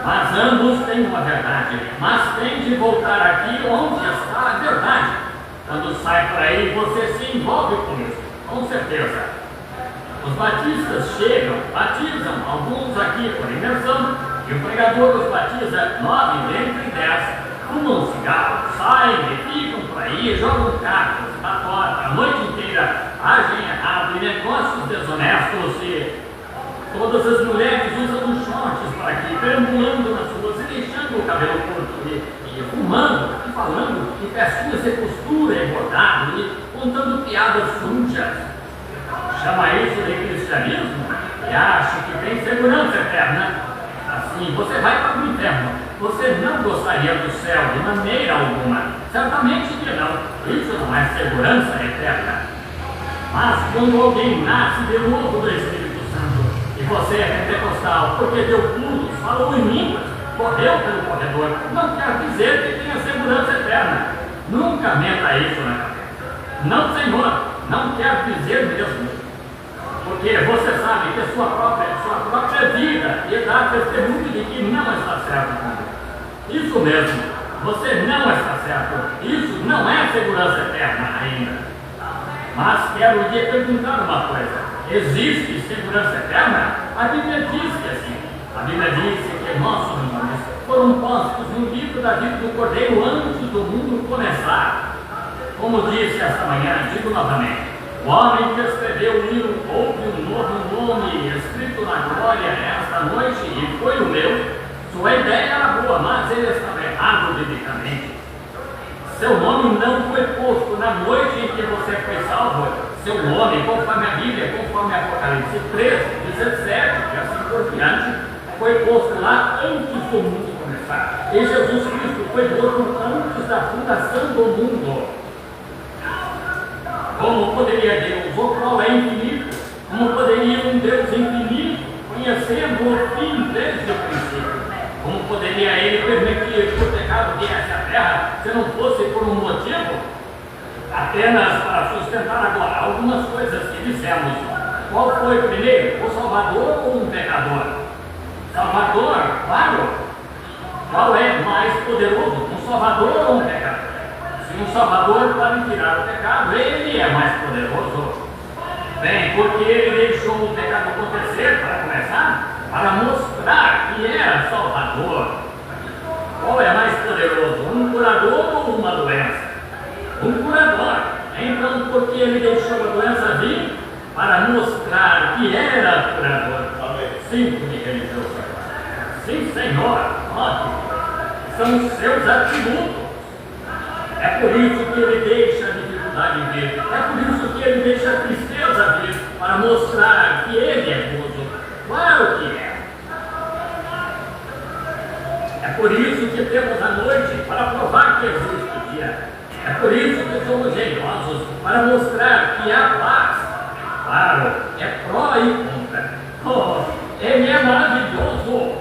Mas ambos têm uma verdade, mas têm de voltar aqui onde está a verdade. Quando sai por aí, você se envolve com isso, com certeza. Os batistas chegam, batizam, alguns aqui por imersão, e o pregador os batiza 9 dentre 10, fumam cigarro, saem e ficam por aí, jogam cartas, batota, a noite inteira, agem errado e negócios desonestos e todas as mulheres usam os shorts para aqui, perambulando nas ruas e deixando o cabelo curto e fumando, e falando de festinhas de costura e bordado e contando piadas sujas. Chama isso de cristianismo e acha que tem segurança eterna. Assim, você vai para o inferno. Você não gostaria do céu de maneira alguma. Certamente que não. Isso não é segurança eterna. Mas quando alguém nasce de novo do Espírito Santo e você é pentecostal porque deu pulos, falou em línguas, correu pelo corredor, não quer dizer que tenha segurança eterna. Nunca meta isso na cabeça. Não, Senhor, não quer dizer mesmo. Porque você sabe que a sua própria vida e dá testemunho de que não está certo. Isso mesmo, você não está certo. Isso não é segurança eterna ainda. Mas quero lhe perguntar uma coisa: existe segurança eterna? A Bíblia diz que assim. A Bíblia diz que nossos nomes foram postos no livro da vida do Cordeiro antes do mundo começar. Como disse esta manhã, digo novamente. O homem que escreveu o livro houve um novo nome escrito na glória esta noite e foi o meu. Sua ideia era boa, mas ele estava errado biblicamente. Seu nome não foi posto na noite em que você foi salvo. Seu nome, conforme a Bíblia, conforme Apocalipse 13, 17 e assim por diante, foi posto lá antes do mundo começar. E Jesus Cristo foi posto antes da fundação do mundo. Como poderia Deus, o qual é infinito, como poderia um Deus infinito, conhecendo o fim desde o princípio, como poderia Ele permitir que o pecado viesse à terra, se não fosse por um motivo? Apenas para sustentar agora algumas coisas que dissemos. Qual foi primeiro, o Salvador ou um pecador? Salvador, claro. Qual é mais poderoso, um Salvador ou um pecador? Se um Salvador pode tirar o pecado, ele é mais poderoso. Bem, porque ele deixou o pecado acontecer, para começar, para mostrar que era Salvador. Qual é mais poderoso, um curador ou uma doença? Um curador. Então, porque ele deixou a doença vir, para mostrar que era curador. Sim, religioso. Sim, Senhor. Ótimo. São os seus atributos. É por isso que ele deixa a dificuldade vir. É por isso que ele deixa a tristeza vir, para mostrar que ele é gozo. Claro que é. É por isso que temos a noite, para provar que existe o dia. É por isso que somos generosos, para mostrar que há paz. Claro, é pró e contra. Oh, ele é maravilhoso.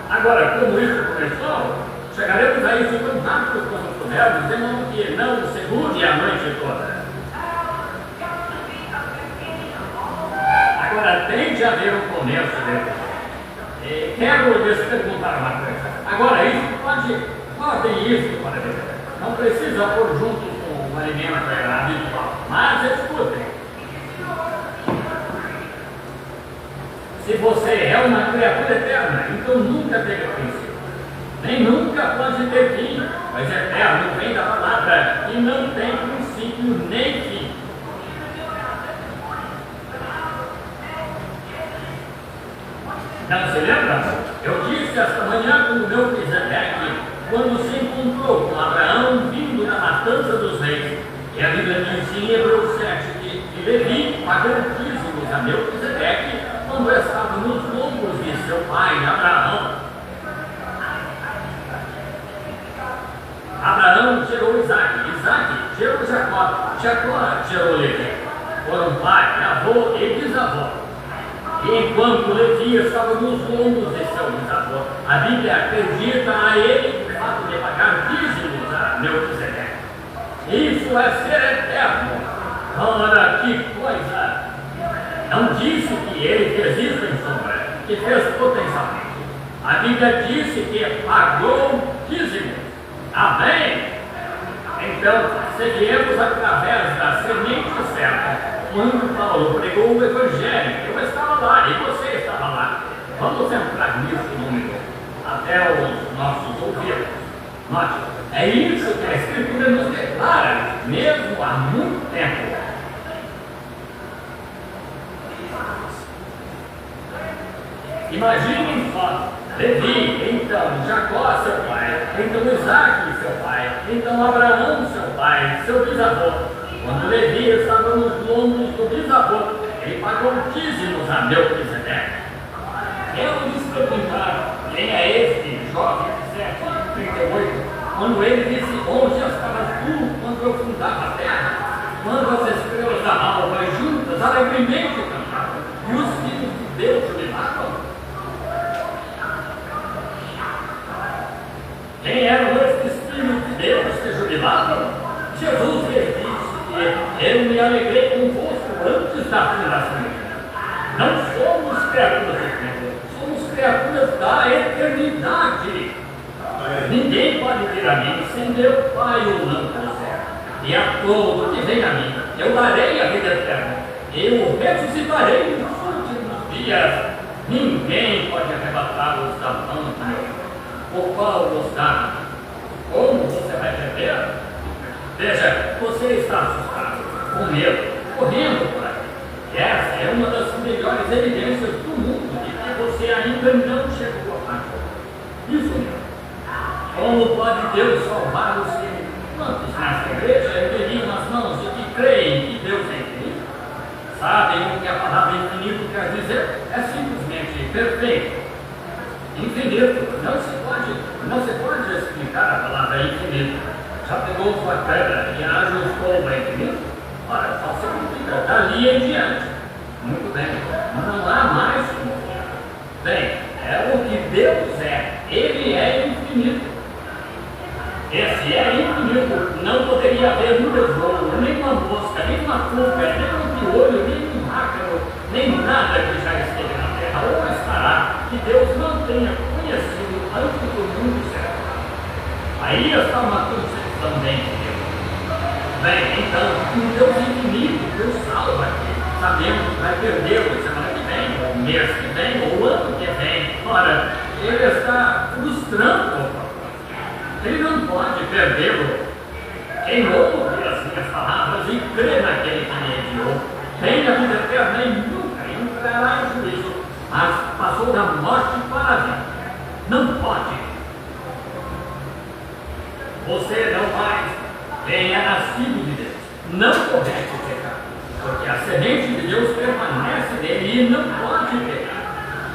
Agora, como isso começou, chegaremos a isso tão rápido como pudermos, de modo que não segure a noite toda. Agora, tem de haver um começo dele. Quero lhes perguntar uma coisa. Agora, isso podem isso para ver. Não precisa pôr junto com o alimento habitual, mas escutem. Se você é uma criatura eterna, então nunca teve princípio. Nem nunca pode ter fim, mas eterno vem da palavra e não tem princípio nem fim. Não se lembra? Eu disse esta manhã com o meu Melquisedeque, quando se encontrou com Abraão vindo da matança dos reis. E a Bíblia diz em Hebreus 7 que Levi pagou dízimos a Melquisedeque quando estava nos lombos de seu pai Abraão. Abraão gerou Isaac, Isaac gerou Jacó, Jacó gerou Levi. Foram pai, avô e bisavô. E enquanto Levi estava nos lombos de seu bisavô, a Bíblia acredita a ele o fato de pagar dízimos a Melquisedeque. Isso é ser eterno. Ora, que coisa! Não disse que ele fez isso em sombra, que fez potencialmente. A Bíblia disse que pagou dízimos. Amém? Então, seguimos através da semente certa. Quando Paulo pregou o Evangelho, eu estava lá e você estava lá. Vamos entrar nisso, número, até os nossos ouvidos. Note, é isso que a Escritura nos declara, mesmo há muito tempo. Imaginem só, Levi, então Jacó, seu pai, então Isaac, seu pai, então Abraão, seu pai, seu bisavô. Quando Levi estava nos lombos do bisavô, ele pagou dízimos a Melquisedeque. Eu lhes perguntar, quem é este jovem de 7:38, quando ele disse, onde estavas tu quando eu fundava a terra? Quando as estrelas da alva juntas alegremente cantavam, e os filhos de Deus jubilavam? Quem eram estes filhos de Deus que jubilavam? Jesus lhes disse que eu me alegrei convosco antes da fundação do mundo. Não somos criaturas do tempo, somos criaturas da eternidade. Ninguém pode vir a mim sem meu Pai o lampo do céu. E a todo que vem a mim, eu darei a vida eterna. Eu o ressuscitarei nos últimos dias. Ninguém pode arrebatá-los da mão do meu. O qual vos dá. Como você vai perder? Veja, você está assustado, com medo, correndo por aí. Essa é uma das melhores evidências do mundo de que você ainda não chegou a parar. Isso mesmo. Como pode Deus salvar os que, quantos nesta igreja teriam as mãos de que creem que Deus é infinito? Sabem o que a palavra infinito quer dizer? É simplesmente perfeito. Infinito. Não se pode explicar a palavra infinito. Já pegou sua pedra e a ajustou a infinito? Ora, só significa dali em diante. Muito bem. Não há mais como ser. Bem, é o que Deus é. Ele é infinito. Esse é infinito. Não poderia haver um besouro, nem uma mosca, nem uma pulga, nem um piolho, nem um ácaro, nem nada que já esteve na terra ou estará, que Deus não tenha conhecido antes do mundo certo. Aí está uma concepção bem de Deus. Bem, então, um Deus infinito, Deus salva aqui. Sabemos que vai perdê-lo semana que vem, ou mês que vem, ou ano que vem. Ora, ele está frustrando o propósito. Ele não pode perdê-lo. Quem ouve as minhas palavras e crê naquele que me enviou, tem a vida eterna e nunca entrará em juízo, mas passou da morte para a vida. Não pode. Você não mais, quem é nascido de Deus, não comete o pecado, porque a semente de Deus permanece nele e não pode pecar.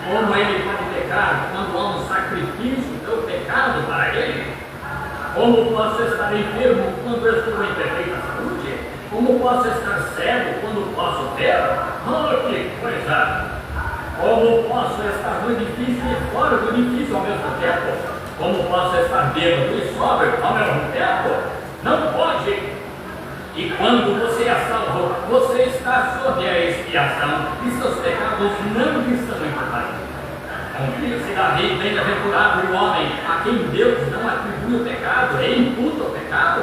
Como ele pode pecar quando há um sacrifício do pecado para ele? Como posso estar enfermo quando estou em perfeita saúde? Como posso estar cego quando posso ver? Oh, que coisa! Como posso estar no edifício e fora do edifício ao mesmo tempo? Como posso estar bêbado e sóbrio ao mesmo tempo? Não pode! E quando você é salvo, você está sob a expiação e seus pecados não estão imputados. Como disse Davi, bem-aventurado o homem a quem Deus não atribui o pecado e imputa o pecado.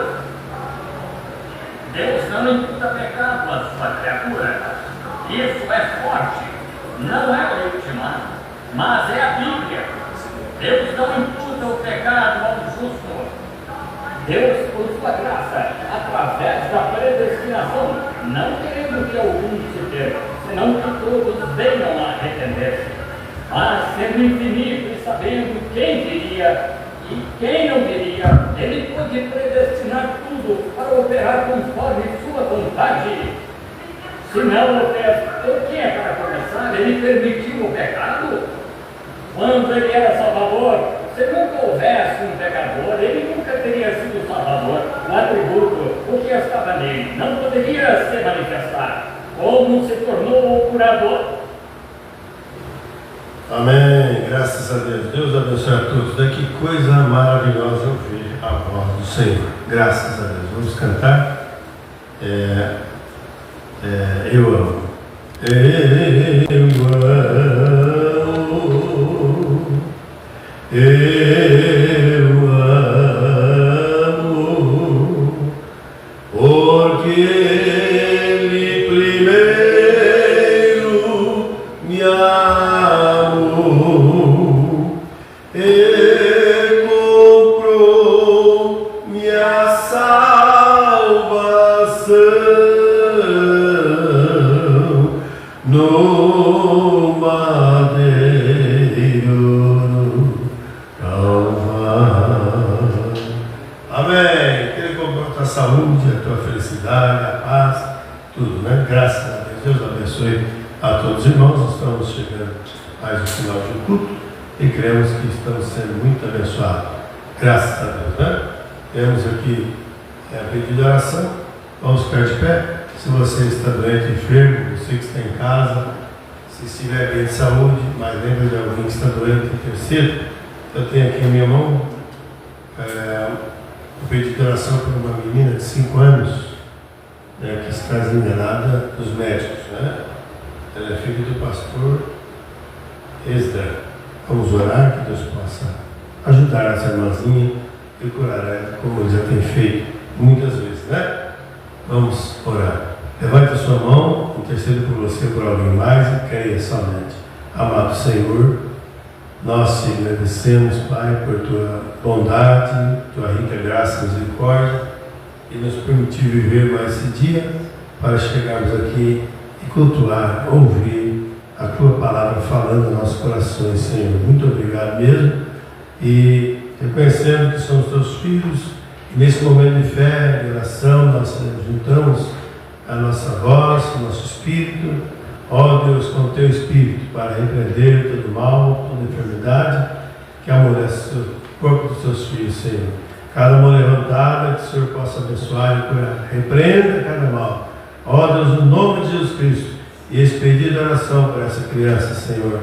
Deus não imputa pecado à sua criatura. Isso é forte. Não é o ultimano, mas é a Bíblia. Deus não imputa o pecado ao justo. Deus, por sua graça, através da predestinação, não querendo que alguns se percam, senão que todos venham a arrepender-se. Mas, sendo infinito e sabendo quem viria e quem não viria, ele pôde predestinar tudo para operar conforme sua vontade. Se não o fez, por que é para começar? Ele permitiu o pecado? Quando ele era Salvador, se nunca houvesse um pecador, ele nunca teria sido Salvador. O atributo, o que estava nele, não poderia se manifestar. Como se tornou o curador? Amém, graças a Deus. Deus abençoe a todos. Que coisa maravilhosa ouvir a voz do Senhor. Graças a Deus. Vamos cantar. Eu amo. Eu amo no madeiro Calvário. Amém. Que Ele compre a tua saúde, a tua felicidade, a paz, tudo, né? Graças a Deus. Deus abençoe a todos os irmãos. Estamos chegando mais no final do culto e cremos que estamos sendo muito abençoados. Graças a Deus, né? Temos aqui a pedido de oração. Vamos ficar de pé. Se você está doente, enfermo, você que está em casa, se estiver bem de saúde, mas lembra de alguém que está doente, terceiro, eu tenho aqui em minha mão o pedido de oração por uma menina de 5 anos, né, que está enganada dos médicos, né? Ela é filha do pastor Esdra. Vamos orar que Deus possa ajudar essa irmãzinha e curar ela, como ele já tem feito muitas vezes, né? Vamos orar. Levante a sua mão, intercedo por você, por alguém mais e creia somente. Amado Senhor, nós te agradecemos, Pai, por tua bondade, tua rica graça e misericórdia e nos permitir viver mais esse dia para chegarmos aqui e cultuar, ouvir a tua palavra falando nos nossos corações, Senhor. Muito obrigado mesmo e reconhecendo que somos teus filhos e nesse momento de fé, de oração, nós juntamos a nossa voz, o nosso espírito, ó Deus, com o teu espírito, para repreender todo mal, toda enfermidade, que amolece o corpo dos teus filhos, Senhor. Cada mão levantada, que o Senhor possa abençoar e curar. Repreenda cada mal, ó Deus, no nome de Jesus Cristo, e esse pedido de oração para essa criança, Senhor.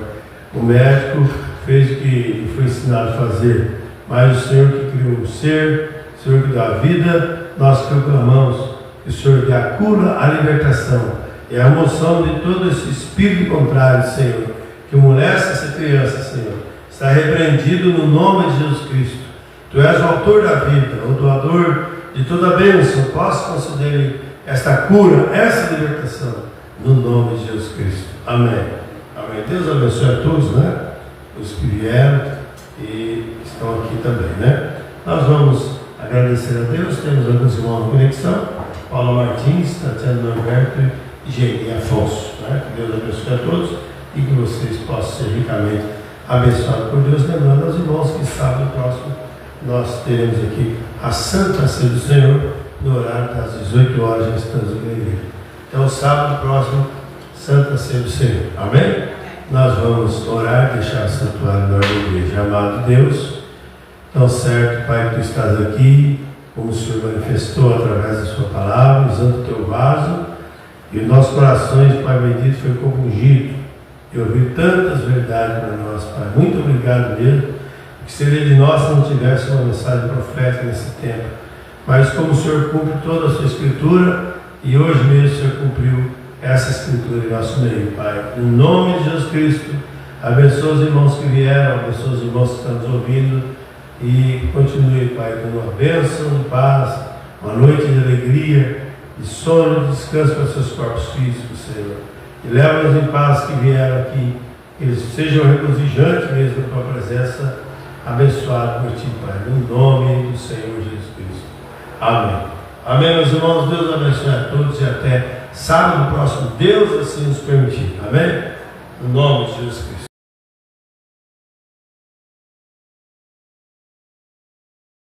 O médico fez o que foi ensinado a fazer, mas o Senhor que criou o ser, o Senhor que dá a vida, nós proclamamos que o Senhor dê a cura, a libertação e a remoção de todo esse espírito contrário, Senhor, que molesta essa criança, Senhor. Está repreendido no nome de Jesus Cristo. Tu és o autor da vida, o doador de toda a bênção. Posso conceder esta cura, essa libertação, no nome de Jesus Cristo. Amém. Amém. Deus abençoe a todos, né? Os que vieram e estão aqui também, né? Nós vamos agradecer a Deus. Temos alguns irmãos na conexão. Paulo Martins, Tatiana Norberto e Geni Afonso. Né? Que Deus abençoe a todos e que vocês possam ser ricamente abençoados por Deus. Lembrando aos irmãos que sábado próximo nós teremos aqui a Santa Ceia do Senhor no horário das 18 horas, já estamos aqui na igreja. Então, sábado próximo, Santa Ceia do Senhor. Amém? Nós vamos orar, deixar o santuário da igreja. Amado Deus, tão certo, Pai, que tu estás aqui, como o Senhor manifestou através da sua palavra, usando o teu vaso, e os nossos corações, Pai bendito, foi compungido e ouvir tantas verdades para nós, Pai. Muito obrigado mesmo, porque seria de nós se não tivesse uma mensagem profética nesse tempo. Mas como o Senhor cumpre toda a sua escritura, e hoje mesmo o Senhor cumpriu essa escritura em nosso meio, Pai. Em nome de Jesus Cristo, abençoa os irmãos que vieram, abençoa os irmãos que estão nos ouvindo, e continue, Pai, com uma bênção de paz, uma noite de alegria, de sono, de descanso para os seus corpos físicos, Senhor. E leva-nos em paz que vieram aqui, que eles sejam regozijantes mesmo da tua presença, abençoado por ti, Pai, no nome do Senhor Jesus Cristo. Amém. Amém, meus irmãos. Deus abençoe a todos e até sábado próximo, Deus assim nos permitir. Amém? No nome de Jesus Cristo.